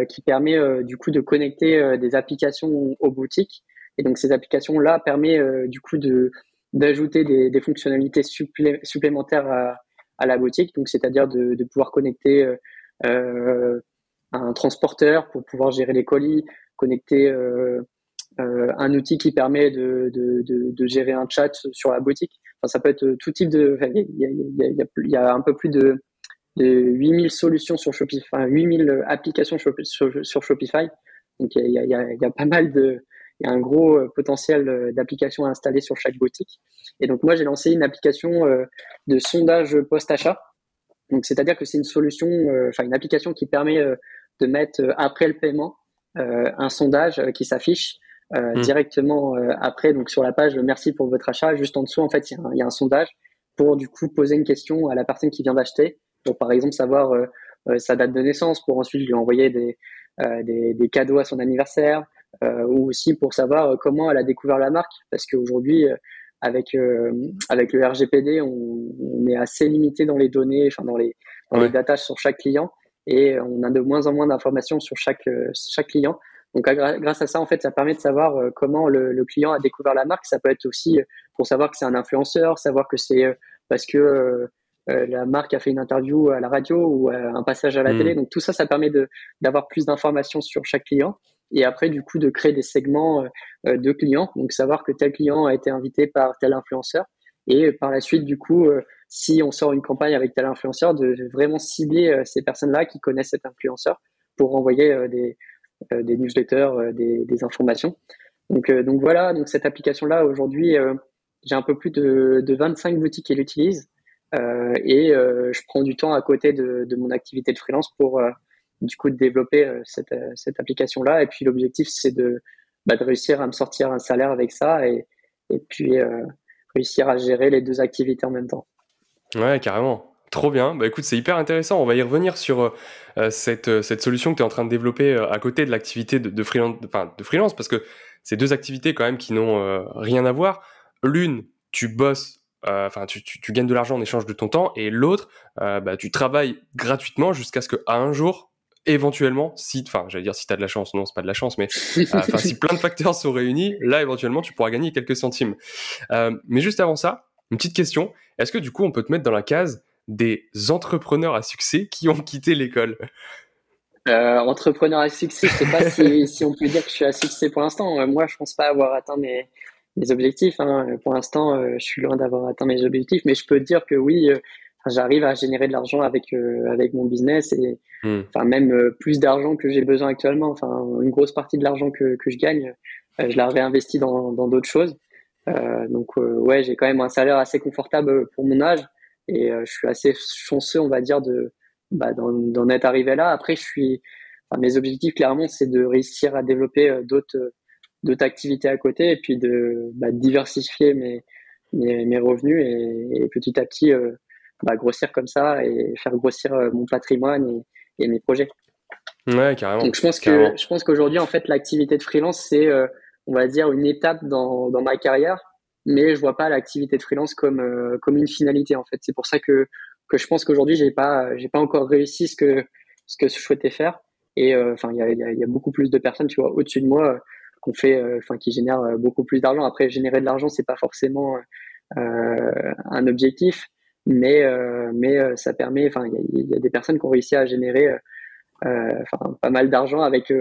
qui permet du coup de connecter des applications aux boutiques. Et donc ces applications-là permettent du coup d'ajouter des fonctionnalités supplémentaires à la boutique. Donc c'est-à-dire de pouvoir connecter un transporteur pour pouvoir gérer les colis, connecter un outil qui permet de gérer un chat sur la boutique. Enfin, ça peut être tout type de. Enfin, il y a un peu plus de 8000 solutions sur Shopify, enfin 8000 applications sur Shopify. Donc il y a pas mal il y a un gros potentiel d'applications à installer sur chaque boutique. Et donc moi j'ai lancé une application de sondage post-achat. Donc c'est-à-dire que c'est une solution, enfin une application qui permet de mettre après le paiement un sondage qui s'affiche directement après, donc sur la page merci pour votre achat. Juste en dessous, en fait, il y a un sondage pour du coup poser une question à la personne qui vient d'acheter, pour par exemple savoir sa date de naissance, pour ensuite lui envoyer des cadeaux à son anniversaire, ou aussi pour savoir comment elle a découvert la marque, parce qu'aujourd'hui avec le RGPD, on est assez limité dans les données, enfin dans les datas sur chaque client, et on a de moins en moins d'informations sur chaque client. Donc grâce à ça, en fait, ça permet de savoir comment le client a découvert la marque. Ça peut être aussi pour savoir que c'est un influenceur, savoir que c'est parce que la marque a fait une interview à la radio ou un passage à la télé. Donc tout ça, ça permet d'avoir plus d'informations sur chaque client. Et après, du coup, de créer des segments de clients. Donc savoir que tel client a été invité par tel influenceur. Et par la suite, du coup, si on sort une campagne avec tel influenceur, de vraiment cibler ces personnes-là qui connaissent cet influenceur pour envoyer des newsletters, des informations. Donc voilà, donc cette application-là, aujourd'hui, j'ai un peu plus de 25 boutiques qui l'utilisent et je prends du temps à côté de mon activité de freelance pour du coup de développer cette application-là. Et puis l'objectif, c'est de réussir à me sortir un salaire avec ça et puis réussir à gérer les deux activités en même temps. Ouais, carrément. Trop bien. Bah écoute, c'est hyper intéressant. On va y revenir sur cette solution que tu es en train de développer à côté de l'activité de freelance, enfin, de freelance, parce que c'est deux activités quand même qui n'ont rien à voir. L'une, tu bosses, enfin, tu gagnes de l'argent en échange de ton temps, et l'autre, tu travailles gratuitement jusqu'à ce qu'à un jour, éventuellement, enfin, j'allais dire si tu as de la chance, non, c'est pas de la chance, mais enfin, si plein de facteurs sont réunis, là, éventuellement, tu pourras gagner quelques centimes. Mais juste avant ça, une petite question. Est-ce que du coup, on peut te mettre dans la case des entrepreneurs à succès qui ont quitté l'école? Entrepreneur à succès, je sais pas si on peut dire que je suis à succès pour l'instant. Moi, je pense pas avoir atteint mes objectifs, hein. Pour l'instant, je suis loin d'avoir atteint mes objectifs, mais je peux dire que oui, j'arrive à générer de l'argent avec mon business et enfin même plus d'argent que j'ai besoin actuellement. Enfin, une grosse partie de l'argent que je gagne, je la réinvestis dans d'autres choses. Donc ouais, j'ai quand même un salaire assez confortable pour mon âge et je suis assez chanceux, on va dire, d'en être arrivé là. Après, enfin, mes objectifs clairement, c'est de réussir à développer d'autres activités à côté et puis de diversifier mes revenus et petit à petit grossir comme ça et faire grossir mon patrimoine et mes projets. Ouais, carrément. Donc Carrément. je pense qu'aujourd'hui en fait l'activité de freelance c'est on va dire une étape dans ma carrière mais je vois pas l'activité de freelance comme une finalité en fait. C'est pour ça que je pense qu'aujourd'hui j'ai pas encore réussi ce que je souhaitais faire. Et enfin il y a beaucoup plus de personnes, tu vois, au-dessus de moi qu'on fait, enfin qui génèrent beaucoup plus d'argent. Après, générer de l'argent, c'est pas forcément un objectif, mais ça permet. Enfin, il y a des personnes qui ont réussi à générer enfin pas mal d'argent avec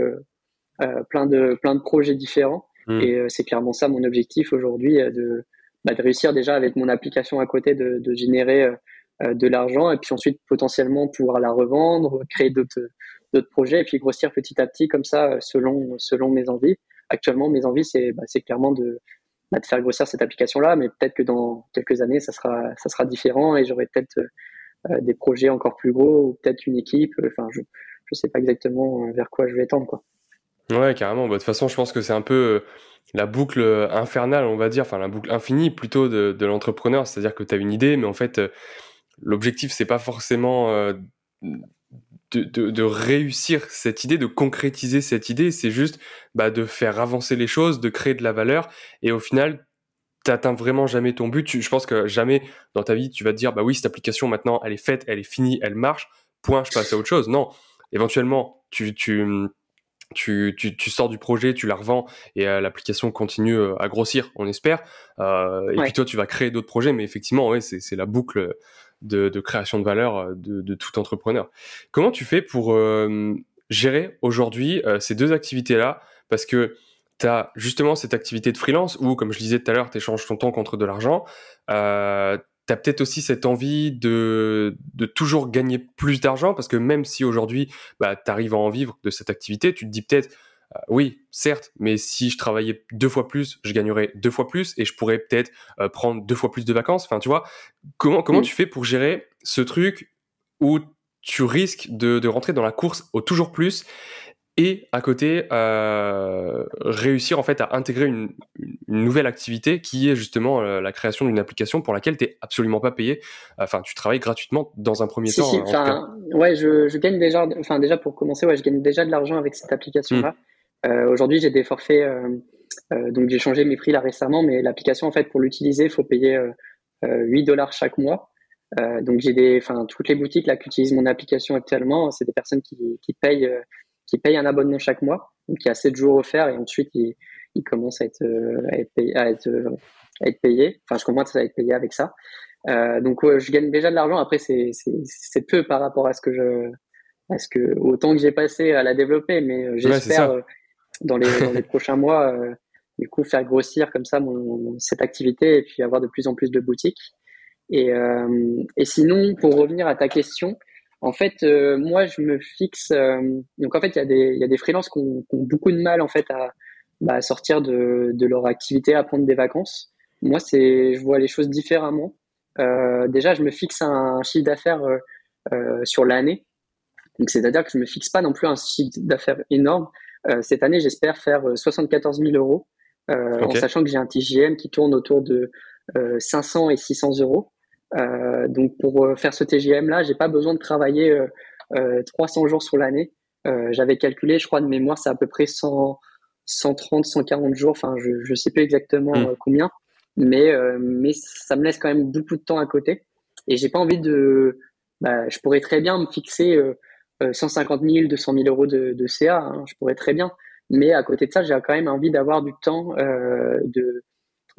plein de projets différents. Hmm. Et c'est clairement ça mon objectif aujourd'hui, de réussir déjà avec mon application à côté de générer de l'argent et puis ensuite potentiellement pouvoir la revendre, créer d'autres projets et puis grossir petit à petit comme ça selon mes envies. Actuellement, mes envies, c'est clairement de faire grossir cette application-là, mais peut-être que dans quelques années, ça sera différent et j'aurai peut-être des projets encore plus gros ou peut-être une équipe. Enfin, je sais pas exactement vers quoi je vais tendre, quoi. Ouais, carrément. Bah, de toute façon, je pense que c'est un peu la boucle infernale, on va dire, enfin la boucle infinie plutôt de l'entrepreneur. C'est-à-dire que tu as une idée, mais en fait, l'objectif, c'est pas forcément de réussir cette idée, de concrétiser cette idée, c'est juste bah, de faire avancer les choses, de créer de la valeur, et au final, t'atteins vraiment jamais ton but. Je pense que jamais dans ta vie, tu vas te dire, bah oui, cette application maintenant, elle est faite, elle est finie, elle marche, point, je passe à autre chose. Non, éventuellement, tu sors du projet, tu la revends et l'application continue à grossir, on espère. Et puis Ouais. toi, tu vas créer d'autres projets, mais effectivement, ouais, c'est la boucle de création de valeur de tout entrepreneur. Comment tu fais pour gérer aujourd'hui ces deux activités-là? Parce que tu as justement cette activité de freelance où, comme je disais tout à l'heure, tu échanges ton temps contre de l'argent. Tu as peut-être aussi cette envie de toujours gagner plus d'argent parce que même si aujourd'hui, bah, tu arrives à en vivre de cette activité, tu te dis peut-être, oui, certes, mais si je travaillais 2 fois plus, je gagnerais 2 fois plus et je pourrais peut-être prendre 2 fois plus de vacances. Enfin, tu vois, comment Mm. tu fais pour gérer ce truc où tu risques de rentrer dans la course au toujours plus et à côté réussir en fait à intégrer une nouvelle activité qui est justement la création d'une application pour laquelle tu n'es absolument pas payé. Enfin, tu travailles gratuitement dans un premier Si, si, temps, en tout cas. enfin, ouais, je gagne déjà, enfin, déjà pour commencer, ouais, je gagne déjà de l'argent avec cette Hmm. application-là. Aujourd'hui, j'ai des forfaits, donc j'ai changé mes prix là récemment, mais l'application, en fait, pour l'utiliser, il faut payer 8 dollars chaque mois. Donc enfin, toutes les boutiques là qui utilisent mon application actuellement, c'est des personnes qui payent un abonnement chaque mois. Donc il y a 7 jours offerts et ensuite ils commencent à être payés. Enfin, je commence à être payé avec ça. Donc je gagne déjà de l'argent. Après, c'est peu par rapport au temps que j'ai passé à la développer, mais Ouais, c'est j'espère ça. dans les prochains mois, du coup, faire grossir comme ça cette activité et puis avoir de plus en plus de boutiques. Et sinon, pour revenir à ta question, en fait, moi, je me fixe. Donc, en fait, il y a des freelances qui ont beaucoup de mal en fait à sortir de leur activité, à prendre des vacances. Moi, je vois les choses différemment. Déjà, je me fixe un chiffre d'affaires sur l'année. Donc, c'est-à-dire que je me fixe pas non plus un chiffre d'affaires énorme. Cette année, j'espère faire 74 000 euros, en Ok. sachant que j'ai un TJM qui tourne autour de 500 et 600 euros. Donc, pour faire ce TJM-là, j'ai pas besoin de travailler 300 jours sur l'année. J'avais calculé, je crois de mémoire, c'est à peu près 130, 140 jours. Enfin, je sais plus exactement Hmm. combien, mais ça me laisse quand même beaucoup de temps à côté. Et j'ai pas envie je pourrais très bien me fixer 150 000, 200 000 euros de CA, hein, je pourrais très bien. Mais à côté de ça, j'ai quand même envie d'avoir du temps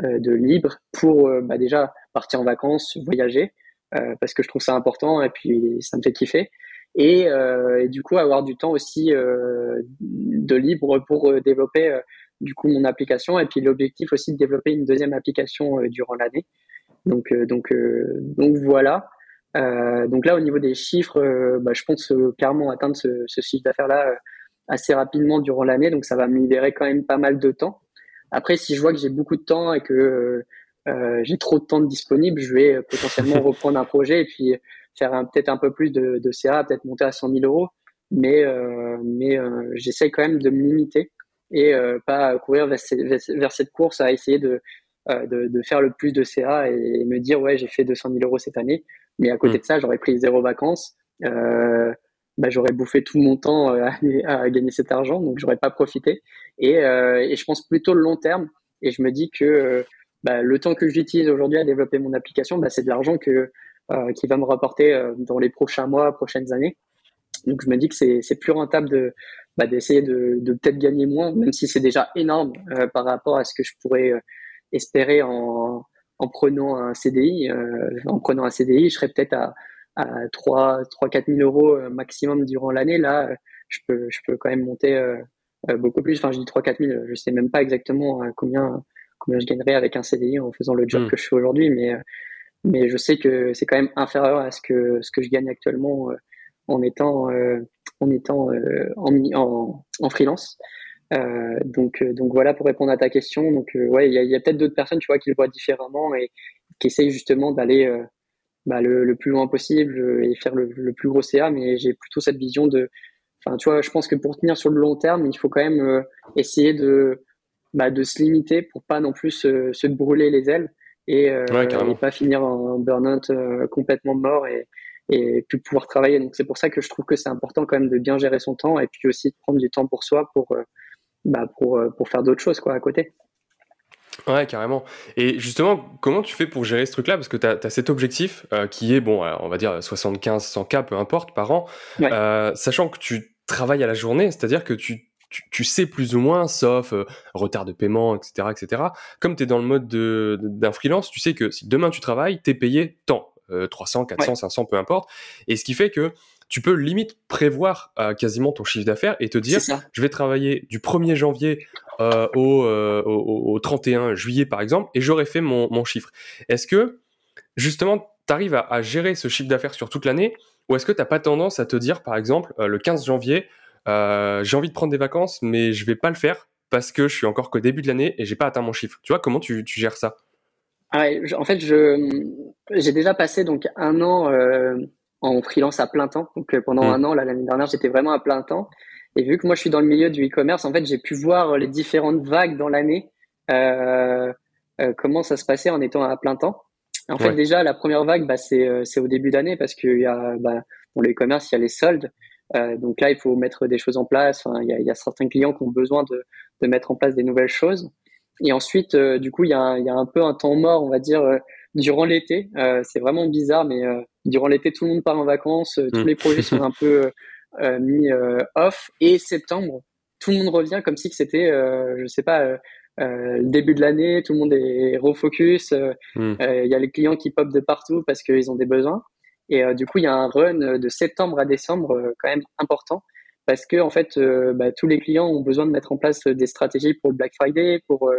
de libre pour déjà partir en vacances, voyager, parce que je trouve ça important et puis ça me fait kiffer. Et du coup, avoir du temps aussi de libre pour développer du coup mon application et puis l'objectif aussi de développer une deuxième application durant l'année. Donc voilà. Donc là, au niveau des chiffres, je pense clairement atteindre ce chiffre d'affaires-là assez rapidement durant l'année. Donc ça va me libérer quand même pas mal de temps. Après, si je vois que j'ai beaucoup de temps et que j'ai trop de temps disponible, je vais potentiellement reprendre un projet et puis faire peut-être un peu plus de CA, peut-être monter à 100 000 euros. Mais j'essaie quand même de me limiter et pas courir vers cette course à essayer de faire le plus de CA et me dire ouais j'ai fait 200 000 euros cette année, mais à côté Hmm. de ça j'aurais pris zéro vacances, j'aurais bouffé tout mon temps à gagner cet argent, donc j'aurais pas profité. Et je pense plutôt le long terme et je me dis que bah, le temps que j'utilise aujourd'hui à développer mon application, bah, c'est de l'argent qui va me rapporter dans les prochains mois, prochaines années. Donc, je me dis que c'est plus rentable d'essayer de peut-être gagner moins, même si c'est déjà énorme par rapport à ce que je pourrais espérer en prenant un CDI. En prenant un CDI, je serais peut-être à 4 000 euros maximum durant l'année. Là, je peux quand même monter beaucoup plus. Enfin, je dis 3 000 4 000, je sais même pas exactement combien je gagnerais avec un CDI en faisant le job Hmm. que je fais aujourd'hui, mais je sais que c'est quand même inférieur à ce que je gagne actuellement en étant en freelance. Donc voilà pour répondre à ta question. Donc ouais, il y a peut-être d'autres personnes, tu vois, qui le voient différemment et qui essayent justement d'aller le plus loin possible et faire le plus gros CA. Mais j'ai plutôt cette vision enfin, tu vois, je pense que pour tenir sur le long terme, il faut quand même essayer de se limiter pour pas non plus se brûler les ailes Ouais, et carrément. pas finir en burn-out complètement mort et plus pouvoir travailler. Donc c'est pour ça que je trouve que c'est important quand même de bien gérer son temps et puis aussi de prendre du temps pour soi pour faire d'autres choses quoi à côté. Ouais, carrément. Et justement, comment tu fais pour gérer ce truc-là? Parce que tu as cet objectif qui est, bon, on va dire 75-100K, peu importe, par an, Ouais, sachant que tu travailles à la journée, c'est-à-dire que tu sais plus ou moins, sauf retard de paiement, etc., etc. Comme tu es dans le mode d'un freelance, tu sais que si demain tu travailles, tu es payé tant, 300, ouais, 400, 500, peu importe. Et ce qui fait que tu peux limite prévoir quasiment ton chiffre d'affaires et te c'est dire, ça. je vais travailler du 1er janvier au 31 juillet, par exemple, et j'aurais fait mon chiffre. Est-ce que, justement, tu arrives à gérer ce chiffre d'affaires sur toute l'année, ou est-ce que tu n'as pas tendance à te dire, par exemple, le 15 janvier, j'ai envie de prendre des vacances, mais je vais pas le faire parce que je suis encore qu'au début de l'année et j'ai pas atteint mon chiffre. Tu vois, comment tu gères ça? Ah ouais, en fait, j'ai déjà passé donc un an en freelance à plein temps. Donc pendant Hmm. un an, là, l'année dernière, j'étais vraiment à plein temps. Et vu que moi, je suis dans le milieu du e-commerce, en fait, j'ai pu voir les différentes vagues dans l'année, euh, comment ça se passait en étant à plein temps. En fait, Ouais. déjà, la première vague, bah, c'est au début d'année parce qu'il y a, bah, pour le e-commerce, il y a les soldes. Donc là, il faut mettre des choses en place. Enfin, il y a certains clients qui ont besoin de mettre en place des nouvelles choses. Et ensuite, du coup, il y a un peu un temps mort, on va dire, durant l'été. C'est vraiment bizarre, mais durant l'été, tout le monde part en vacances, tous Hmm. les projets sont un peu mis off. Et septembre, tout le monde revient comme si que c'était, je sais pas, le début de l'année, tout le monde est refocus. Hmm. Il y a les clients qui popent de partout parce qu'ils ont des besoins. Et du coup, il y a un run de septembre à décembre quand même important parce que en fait, tous les clients ont besoin de mettre en place des stratégies pour le Black Friday, pour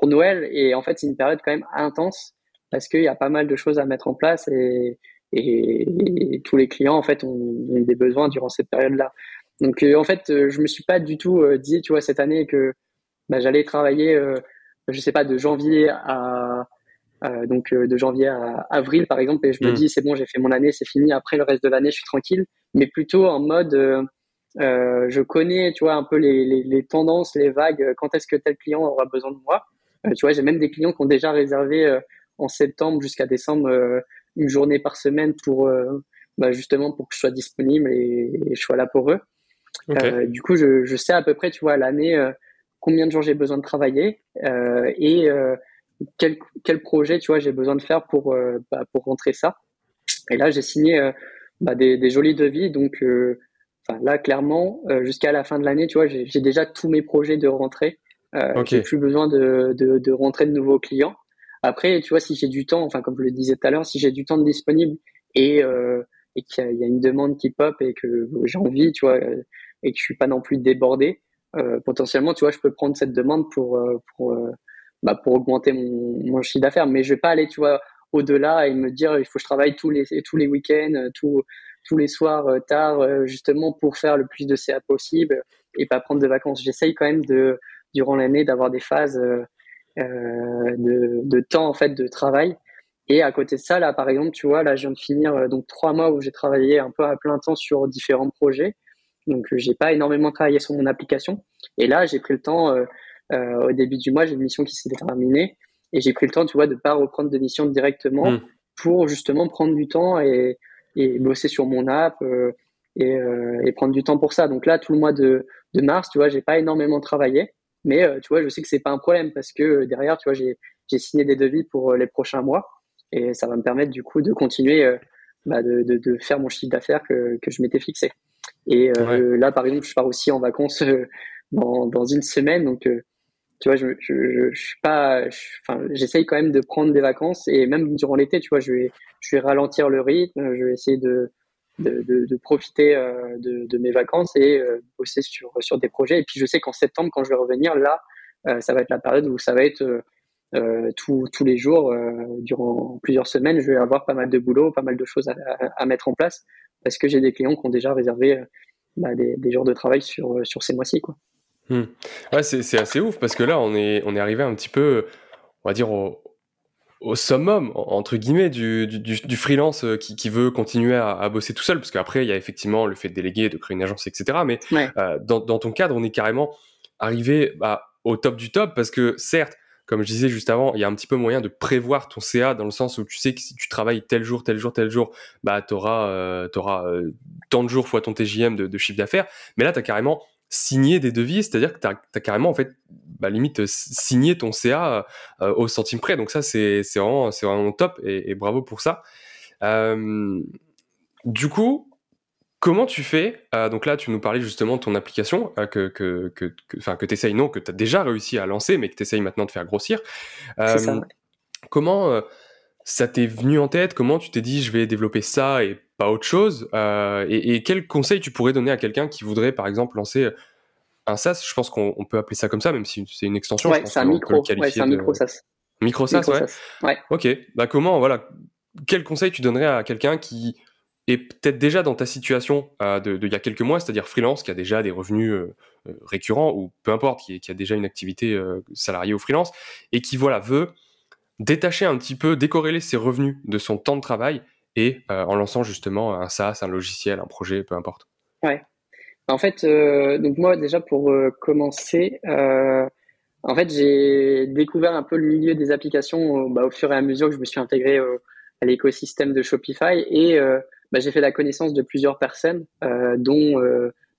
Noël, et en fait, c'est une période quand même intense parce qu'il y a pas mal de choses à mettre en place et tous les clients en fait ont des besoins durant cette période-là. Donc en fait, je me suis pas du tout dit, tu vois, cette année que j'allais travailler, je sais pas, de janvier à avril par exemple, et je me Hmm. dis c'est bon, j'ai fait mon année, c'est fini. Après le reste de l'année, je suis tranquille, mais plutôt en mode je connais, tu vois, un peu les tendances, les vagues, quand est-ce que tel client aura besoin de moi. Tu vois, j'ai même des clients qui ont déjà réservé en septembre jusqu'à décembre une journée par semaine justement pour que je sois disponible et je sois là pour eux. Ok. Du coup, je sais à peu près, tu vois, à l'année, combien de jours j'ai besoin de travailler et quel projet, tu vois, j'ai besoin de faire pour rentrer ça. Et là, j'ai signé des jolis devis. Donc, enfin, là, clairement, jusqu'à la fin de l'année, tu vois, j'ai déjà tous mes projets de rentrée. J'ai Ok. plus besoin de rentrer de nouveaux clients. Après, tu vois, si j'ai du temps, enfin, comme je le disais tout à l'heure, si j'ai du temps de disponible et, euh, et qu'il y a une demande qui pop et que j'ai envie, tu vois, et que je suis pas non plus débordé, potentiellement, tu vois, je peux prendre cette demande pour augmenter mon chiffre d'affaires. Mais je vais pas aller, tu vois, au-delà et me dire il faut que je travaille tous les week-ends, tous les soirs tard, justement pour faire le plus de CA possible et pas prendre de vacances. J'essaye quand même durant l'année d'avoir des phases de temps en fait de travail. Et à côté de ça, là, par exemple, tu vois, là, je viens de finir donc 3 mois où j'ai travaillé un peu à plein temps sur différents projets. Donc, j'ai pas énormément travaillé sur mon application. Et là, j'ai pris le temps, au début du mois, j'ai une mission qui s'est terminée. Et j'ai pris le temps, tu vois, de pas reprendre de mission directement Hmm. pour justement prendre du temps et bosser sur mon app et prendre du temps pour ça. Donc là, tout le mois de mars, tu vois, j'ai pas énormément travaillé. Mais tu vois, je sais que c'est pas un problème parce que derrière, tu vois, j'ai signé des devis pour les prochains mois et ça va me permettre du coup de continuer de faire mon chiffre d'affaires que je m'étais fixé. Et Ouais. là, par exemple, je pars aussi en vacances dans une semaine, donc tu vois, je suis pas, enfin, j'essaye quand même de prendre des vacances et même durant l'été, tu vois, je vais ralentir le rythme, je vais essayer de profiter de mes vacances et bosser sur des projets. Et puis je sais qu'en septembre, quand je vais revenir, là, ça va être la période où ça va être tous les jours, durant plusieurs semaines, je vais avoir pas mal de boulot, pas mal de choses à mettre en place parce que j'ai des clients qui ont déjà réservé des jours de travail sur ces mois-ci, quoi. Hmm. Ouais, c'est assez ouf parce que là, on est arrivé un petit peu, on va dire, au summum, entre guillemets, du freelance qui veut continuer à bosser tout seul. Parce qu'après, il y a effectivement le fait de déléguer, de créer une agence, etc. Mais Ouais, dans ton cadre, on est carrément arrivé au top du top parce que certes, comme je disais juste avant, il y a un petit peu moyen de prévoir ton CA dans le sens où tu sais que si tu travailles tel jour, tel jour, tel jour, bah t'auras tant de jours fois ton TJM de chiffre d'affaires. Mais là, t'as carrément signé des devis, c'est-à-dire que t'as carrément en fait limite signé ton CA au centime près. Donc ça, c'est vraiment top et bravo pour ça. Euh, du coup, comment tu fais donc là, tu nous parlais justement de ton application que tu essayes, non, que tu as déjà réussi à lancer, mais que tu essayes maintenant de faire grossir. c'est ça. Euh, Ouais. comment ça t'est venu en tête? Comment tu t'es dit, je vais développer ça et pas autre chose? Et quels conseils tu pourrais donner à quelqu'un qui voudrait, par exemple, lancer un SaaS? Je pense qu'on peut appeler ça comme ça, même si c'est une extension, je Ouais, pense c'est un qu'on peut le micro. Ouais, c'est qualifier un de micro SaaS. micro SaaS, Micro ouais. SaaS. Ouais. Ok, bah comment, voilà, quel conseil tu donnerais à quelqu'un qui est peut-être déjà dans ta situation il y a quelques mois, c'est-à-dire freelance, qui a déjà des revenus récurrents ou peu importe, qui a déjà une activité salariée ou freelance et qui voilà veut détacher un petit peu, décorréler ses revenus de son temps de travail et en lançant justement un SaaS, un logiciel, un projet, peu importe. Ouais. En fait, donc moi déjà pour commencer, en fait j'ai découvert un peu le milieu des applications au fur et à mesure que je me suis intégré à l'écosystème de Shopify et j'ai fait la connaissance de plusieurs personnes, dont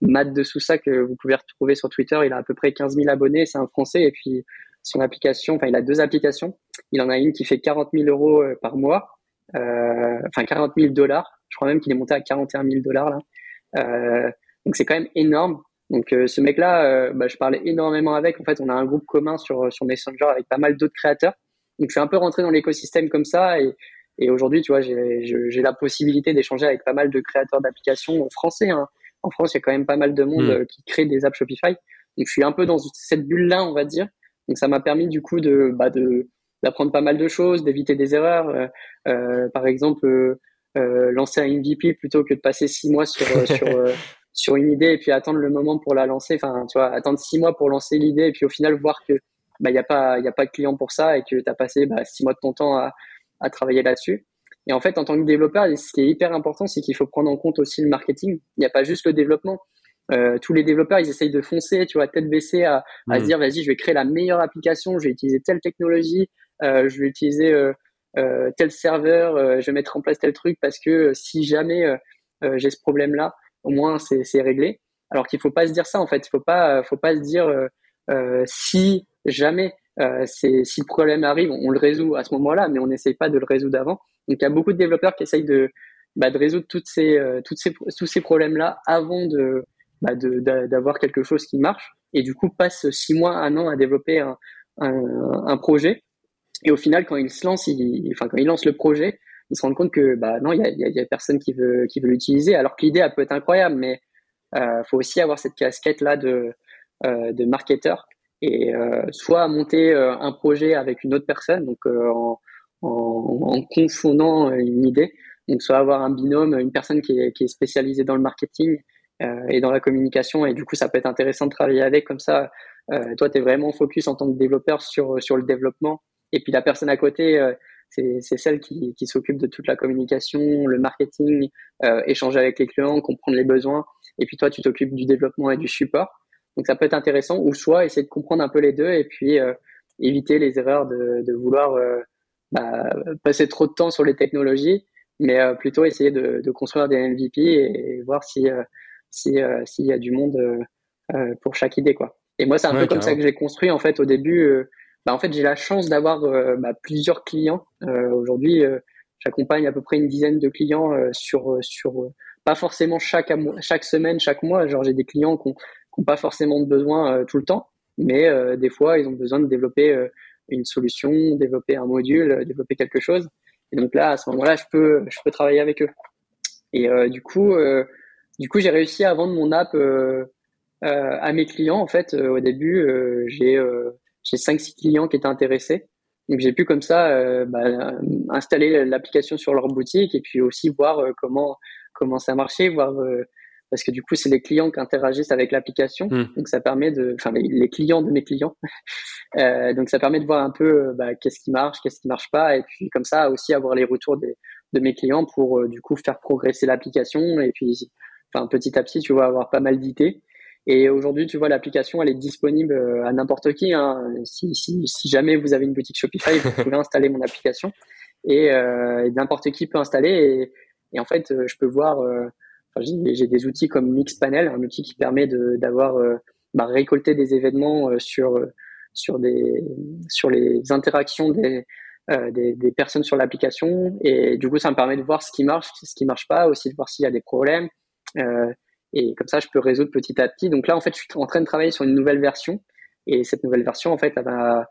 Matt de Sousa que vous pouvez retrouver sur Twitter. Il a à peu près 15 000 abonnés, c'est un Français et puis son application, enfin il a deux applications. Il en a une qui fait 40 000 euros par mois, enfin 40 000 dollars. Je crois même qu'il est monté à 41 000 dollars là. Donc c'est quand même énorme. Donc ce mec-là, je parlais énormément avec. En fait, on a un groupe commun sur Messenger avec pas mal d'autres créateurs. Donc je suis un peu rentré dans l'écosystème comme ça et aujourd'hui, tu vois, j'ai la possibilité d'échanger avec pas mal de créateurs d'applications français, hein. En France, il y a quand même pas mal de monde Hmm. qui crée des apps Shopify. Donc je suis un peu dans cette bulle-là, on va dire. Donc ça m'a permis du coup de d'apprendre pas mal de choses, d'éviter des erreurs. Par exemple, lancer un MVP plutôt que de passer 6 mois sur une idée et puis attendre le moment pour la lancer. Enfin, tu vois, attendre 6 mois pour lancer l'idée et puis au final voir que il y a pas de client pour ça et que tu as passé 6 mois de ton temps à travailler là-dessus. Et en fait, en tant que développeur, ce qui est hyper important, c'est qu'il faut prendre en compte aussi le marketing. Il n'y a pas juste le développement. Tous les développeurs, ils essayent de foncer, tu vois, tête baissée à se Hmm. dire, vas-y, je vais créer la meilleure application, je vais utiliser telle technologie, je vais utiliser tel serveur, je vais mettre en place tel truc parce que si jamais j'ai ce problème-là, au moins c'est réglé. Alors qu'il faut pas se dire ça en fait. Faut pas se dire si jamais si le problème arrive, on le résout à ce moment-là, mais on n'essaye pas de le résoudre avant. Donc il y a beaucoup de développeurs qui essayent de résoudre tous ces problèmes-là avant d'avoir quelque chose qui marche. Et du coup passe 6 mois, un an à développer un projet et au final, quand il se lance, enfin, quand il lance le projet, il se rend compte que, non, il y a personne qui veut l'utiliser. Alors que l'idée, elle peut être incroyable, mais faut aussi avoir cette casquette-là de marketeur et soit monter un projet avec une autre personne, donc en confondant une idée, donc soit avoir un binôme, une personne qui est spécialisée dans le marketing et dans la communication, et du coup, ça peut être intéressant de travailler avec comme ça. Toi, tu es vraiment focus en tant que développeur sur le développement et puis la personne à côté, c'est celle qui s'occupe de toute la communication, le marketing, échanger avec les clients, comprendre les besoins. Et puis toi, tu t'occupes du développement et du support. Donc ça peut être intéressant, ou soit essayer de comprendre un peu les deux et puis éviter les erreurs de vouloir passer trop de temps sur les technologies, mais plutôt essayer de construire des MVP et voir s'il y a du monde pour chaque idée, quoi. Et moi, c'est un peu Ouais, comme ça carrément. que j'ai construit en fait au début. En fait, j'ai la chance d'avoir plusieurs clients. Aujourd'hui, j'accompagne à peu près une dizaine de clients pas forcément chaque semaine, chaque mois. Genre, j'ai des clients qui ont pas forcément de besoin tout le temps, mais des fois, ils ont besoin de développer une solution, développer un module, développer quelque chose. Et donc là, à ce moment-là, je peux travailler avec eux. Et du coup, j'ai réussi à vendre mon app à mes clients. En fait, au début, j'ai 5-6 clients qui étaient intéressés. Donc j'ai pu comme ça installer l'application sur leur boutique et puis aussi voir comment ça marchait, voir parce que du coup c'est les clients qui interagissent avec l'application. Hmm. Donc ça permet enfin les clients de mes clients. Donc ça permet de voir un peu qu'est-ce qui marche pas et puis comme ça aussi avoir les retours de mes clients pour du coup faire progresser l'application et puis enfin petit à petit tu vas avoir pas mal d'idées. Et aujourd'hui, tu vois, l'application, elle est disponible à n'importe qui, hein. Si jamais vous avez une boutique Shopify, vous pouvez installer mon application et n'importe qui peut installer. Et en fait, je peux voir, enfin, j'ai des outils comme Mixpanel, un outil qui permet d'avoir récolter des événements sur les interactions des personnes sur l'application. Et du coup, ça me permet de voir ce qui marche pas, aussi de voir s'il y a des problèmes. Euh, et comme ça, je peux résoudre petit à petit. Donc là, en fait, je suis en train de travailler sur une nouvelle version. Et cette nouvelle version, en fait, elle va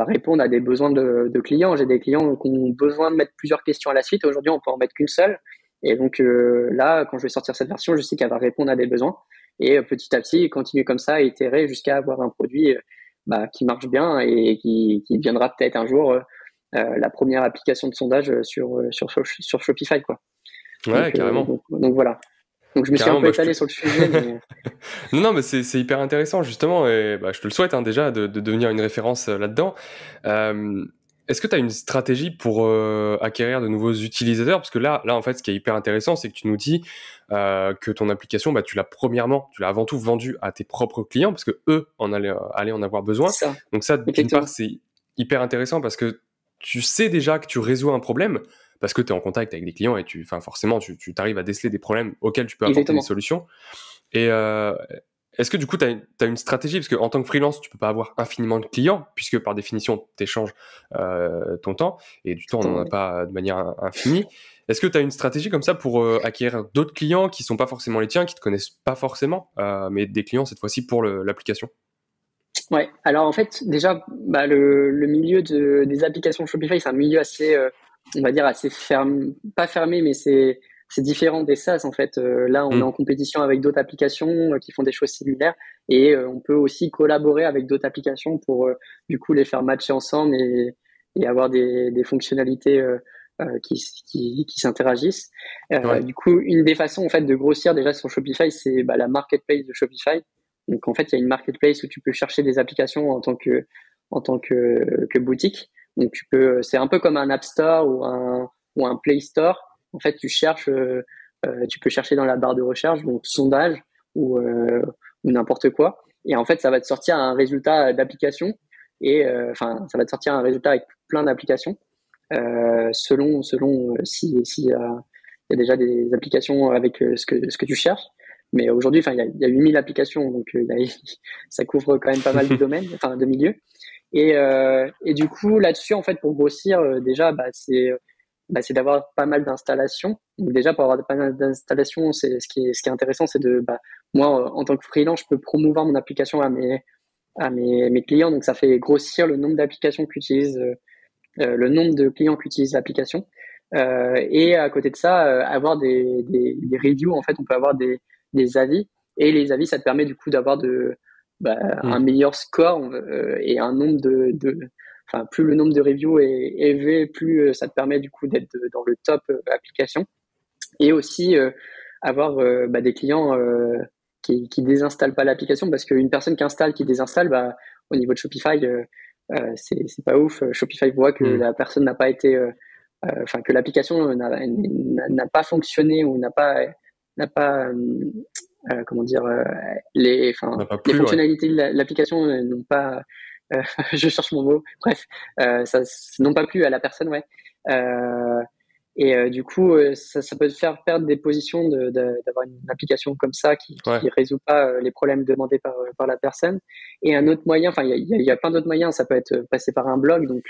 répondre à des besoins de clients. J'ai des clients qui ont besoin de mettre plusieurs questions à la suite. Aujourd'hui, on peut en mettre qu'une seule. Et donc là, quand je vais sortir cette version, je sais qu'elle va répondre à des besoins. Et petit à petit, continuer comme ça, itérer jusqu'à avoir un produit qui marche bien et qui deviendra peut-être un jour la première application de sondage sur Shopify, quoi. Ouais, carrément. Donc voilà. Donc je me suis un Carrément, peu bah, étalé sur le sujet, mais Non, non, mais c'est hyper intéressant, justement, et bah, je te le souhaite, hein, déjà, de devenir une référence là-dedans. Euh, Est-ce que tu as une stratégie pour acquérir de nouveaux utilisateurs? Parce que là, en fait, ce qui est hyper intéressant, c'est que tu nous dis que ton application, bah, tu l'as avant tout vendue à tes propres clients, parce que eux allaient en avoir besoin. c'est ça, Donc ça, d'une part, effectivement. c'est hyper intéressant parce que tu sais déjà que tu résous un problème, parce que tu es en contact avec des clients et enfin, forcément, tu t'arrives à déceler des problèmes auxquels tu peux apporter des Exactement. solutions. Et est-ce que du coup, tu as une stratégie? Parce qu'en tant que freelance, tu peux pas avoir infiniment de clients, puisque par définition, tu échanges ton temps, et du temps, on n'en a Ouais. pas de manière infinie. Est-ce que tu as une stratégie comme ça pour acquérir d'autres clients qui sont pas forcément les tiens, qui te connaissent pas forcément, mais des clients cette fois-ci pour l'application? Ouais. Alors en fait, déjà, le milieu des applications Shopify, c'est un milieu assez, on va dire assez fermé, pas fermé, mais c'est différent des SaaS en fait. Là, on est en Hmm. compétition avec d'autres applications qui font des choses similaires et on peut aussi collaborer avec d'autres applications pour du coup les faire matcher ensemble et avoir des fonctionnalités qui s'interagissent. Ouais. Du coup, une des façons en fait de grossir déjà sur Shopify, c'est la marketplace de Shopify. Donc en fait, il y a une marketplace où tu peux chercher des applications en tant que boutique. Donc c'est un peu comme un App Store ou un Play Store. En fait, tu peux chercher dans la barre de recherche, donc sondage ou n'importe quoi. Et en fait, ça va te sortir un résultat d'application et enfin, ça va te sortir un résultat avec plein d'applications selon s'il y a déjà des applications avec ce que tu cherches. Mais aujourd'hui, enfin, il y a 8000 applications, donc ça couvre quand même pas mal de domaines, enfin de milieux. Et du coup, là-dessus, en fait, pour grossir, déjà, c'est d'avoir pas mal d'installations. Donc déjà, pour avoir pas mal d'installations, ce qui est intéressant, c'est moi, en tant que freelance, je peux promouvoir mon application à mes clients. Donc ça fait grossir le nombre d'applications qu'utilisent le nombre de clients qui utilisent l'application. Et à côté de ça, avoir des reviews, en fait, on peut avoir des avis. Et les avis, ça te permet du coup d'avoir un Hmm. meilleur score et un nombre enfin, plus le nombre de reviews est élevé, plus ça te permet du coup d'être dans le top application. Et aussi avoir des clients qui désinstallent pas l'application parce qu'une personne qui installe, qui désinstalle, au niveau de Shopify, c'est pas ouf. Shopify voit que Hmm. la personne n'a pas été, enfin que l'application n'a pas fonctionné ou n'a pas comment dire On n'a pas les plus, ouais. fonctionnalités de l'application n'ont pas je cherche mon mot bref ça n'ont pas plu à la personne ouais euh, Et du coup, ça peut te faire perdre des positions d'avoir une application comme ça Ouais. qui résout pas les problèmes demandés par la personne. Et un autre moyen, enfin, il y a plein d'autres moyens. Ça peut être passer par un blog, donc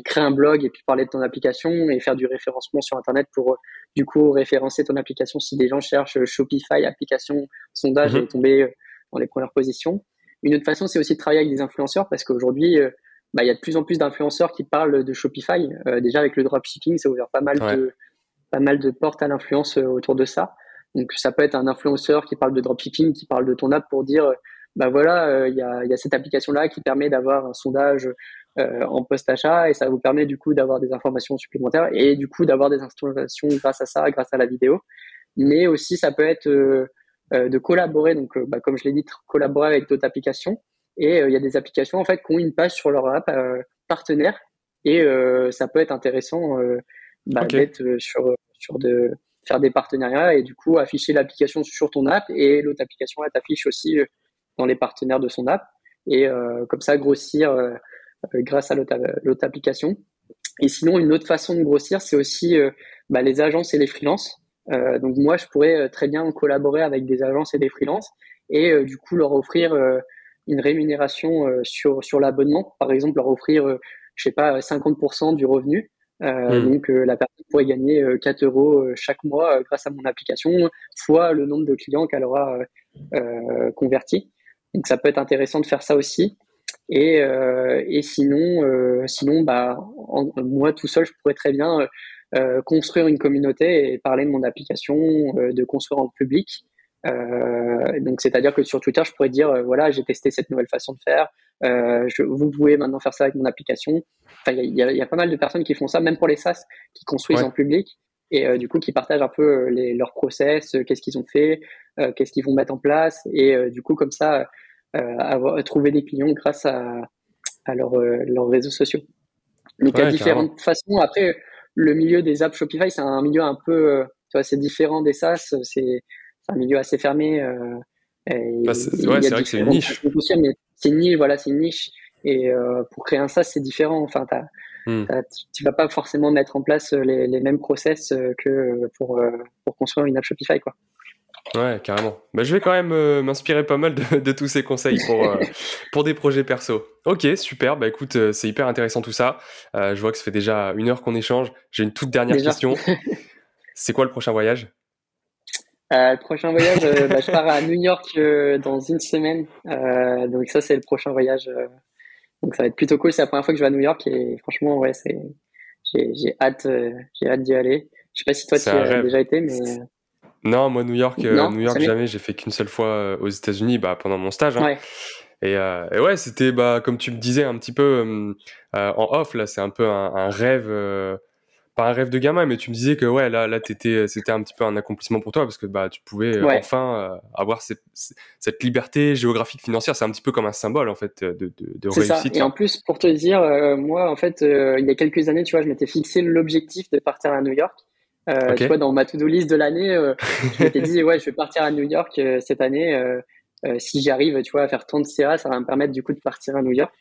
créer un blog et puis parler de ton application et faire du référencement sur Internet pour du coup référencer ton application. Si des gens cherchent Shopify, application, sondage et Mhm. tomber dans les premières positions. Une autre façon, c'est aussi de travailler avec des influenceurs parce qu'aujourd'hui, il y a de plus en plus d'influenceurs qui parlent de Shopify. Déjà avec le dropshipping, ça a ouvert Ouais. pas mal de portes à l'influence autour de ça. Donc ça peut être un influenceur qui parle de dropshipping, qui parle de ton app pour dire, bah voilà, il y a cette application-là qui permet d'avoir un sondage en post-achat et ça vous permet du coup d'avoir des informations supplémentaires et du coup d'avoir des informations grâce à ça, grâce à la vidéo. Mais aussi ça peut être de collaborer, comme je l'ai dit, collaborer avec d'autres applications. Et il y a des applications en fait qui ont une page sur leur app partenaire et ça peut être intéressant Ok. d'être sur de faire des partenariats et du coup afficher l'application sur ton app et l'autre application elle t'affiche aussi dans les partenaires de son app et comme ça grossir grâce à l'autre application. Et sinon une autre façon de grossir c'est aussi les agences et les freelances. Donc moi je pourrais très bien collaborer avec des agences et des freelances et du coup leur offrir une rémunération sur l'abonnement. Par exemple leur offrir je sais pas 50% du revenu. Hmm. La personne pourrait gagner 4 euros chaque mois grâce à mon application, fois le nombre de clients qu'elle aura convertis. Donc ça peut être intéressant de faire ça aussi. Et sinon, moi tout seul, je pourrais très bien construire une communauté et parler de mon application, de construire en public. Donc c'est-à-dire que sur Twitter, je pourrais dire voilà, j'ai testé cette nouvelle façon de faire. Vous pouvez maintenant faire ça avec mon application. Enfin, il y a pas mal de personnes qui font ça, même pour les SaaS, qui construisent Ouais. en public et du coup qui partagent un peu leurs process, qu'est-ce qu'ils ont fait, qu'est-ce qu'ils vont mettre en place et du coup comme ça trouver des clients grâce à leurs réseaux sociaux. Donc il y a Ouais, carrément. différentes façons. Après, le milieu des apps Shopify, c'est un milieu un peu, tu vois, c'est différent des SaaS. C'est un milieu assez fermé. Bah, Et ouais, il y a c'est vrai que c'est une différentes niche. façons aussi, mais c'est une niche, voilà, c'est une niche. Et pour créer un SaaS, c'est différent. Enfin, Hmm. tu vas pas forcément mettre en place les mêmes process que pour construire une app Shopify, quoi. Ouais, carrément. Bah, je vais quand même m'inspirer pas mal de tous ces conseils pour des projets perso. Ok, super. Bah écoute, c'est hyper intéressant tout ça. Je vois que ça fait déjà 1 heure qu'on échange. J'ai une toute dernière Déjà. question. C'est quoi le prochain voyage? Le prochain voyage, je pars à New York dans une semaine. Donc ça, c'est le prochain voyage. Donc ça va être plutôt cool. C'est la première fois que je vais à New York et franchement, ouais, j'ai hâte d'y aller. Je sais pas si toi C'est tu y un as rêve. déjà été, mais Non, moi non, New York jamais. jamais. J'ai fait qu'une seule fois aux États-Unis, bah pendant mon stage, hein. Ouais, Et ouais, c'était bah comme tu me disais un petit peu en off là, c'est un peu un rêve, pas un rêve de gamin, mais tu me disais que ouais là c'était un petit peu un accomplissement pour toi parce que bah tu pouvais ouais, enfin avoir cette liberté géographique financière. C'est un petit peu comme un symbole en fait de c'est ça. réussite. Et en Enfin, plus, pour te dire, moi, en fait, il y a quelques années, tu vois, je m'étais fixé l'objectif de partir à New York. ok. Tu vois, dans ma to-do list de l'année, je m'étais dit, ouais, je vais partir à New York cette année. Si j'arrive, tu vois, à faire tant de CA, ça va me permettre du coup de partir à New York.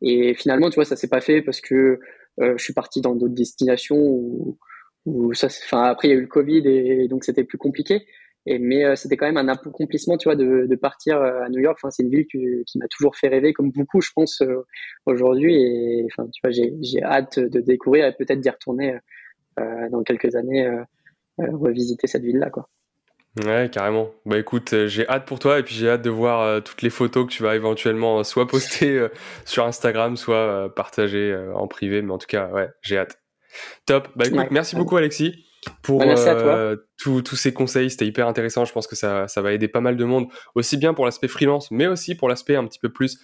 Et finalement, tu vois, ça s'est pas fait parce que je suis parti dans d'autres destinations où enfin, après il y a eu le Covid et donc c'était plus compliqué. Mais c'était quand même un accomplissement, tu vois, de partir à New York. Enfin, c'est une ville qui m'a toujours fait rêver, comme beaucoup, je pense, aujourd'hui. Et enfin, tu vois, j'ai hâte de découvrir et peut-être d'y retourner dans quelques années, revisiter cette ville-là, quoi. Ouais, carrément. Bah écoute, j'ai hâte pour toi et puis j'ai hâte de voir toutes les photos que tu vas éventuellement soit poster sur Instagram, soit partager en privé. Mais en tout cas, ouais, j'ai hâte. Top. Bah écoute, Ouais. merci beaucoup Alexis pour Merci à toi. tous ces conseils. C'était hyper intéressant. Je pense que ça va aider pas mal de monde, aussi bien pour l'aspect freelance, mais aussi pour l'aspect un petit peu plus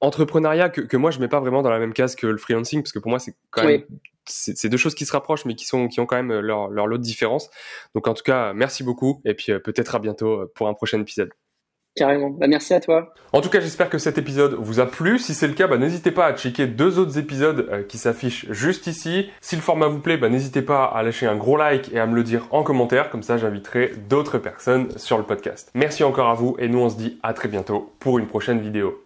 entrepreneuriat que moi je mets pas vraiment dans la même case que le freelancing parce que pour moi c'est quand même Oui. c'est deux choses qui se rapprochent mais qui ont quand même leur lot de différence. Donc en tout cas, merci beaucoup et puis peut-être à bientôt pour un prochain épisode. Carrément. Merci à toi. En tout cas, j'espère que cet épisode vous a plu. Si c'est le cas, n'hésitez pas à checker 2 autres épisodes qui s'affichent juste ici. Si le format vous plaît, n'hésitez pas à lâcher un gros like et à me le dire en commentaire. Comme ça, j'inviterai d'autres personnes sur le podcast. Merci encore à vous et nous, on se dit à très bientôt pour une prochaine vidéo.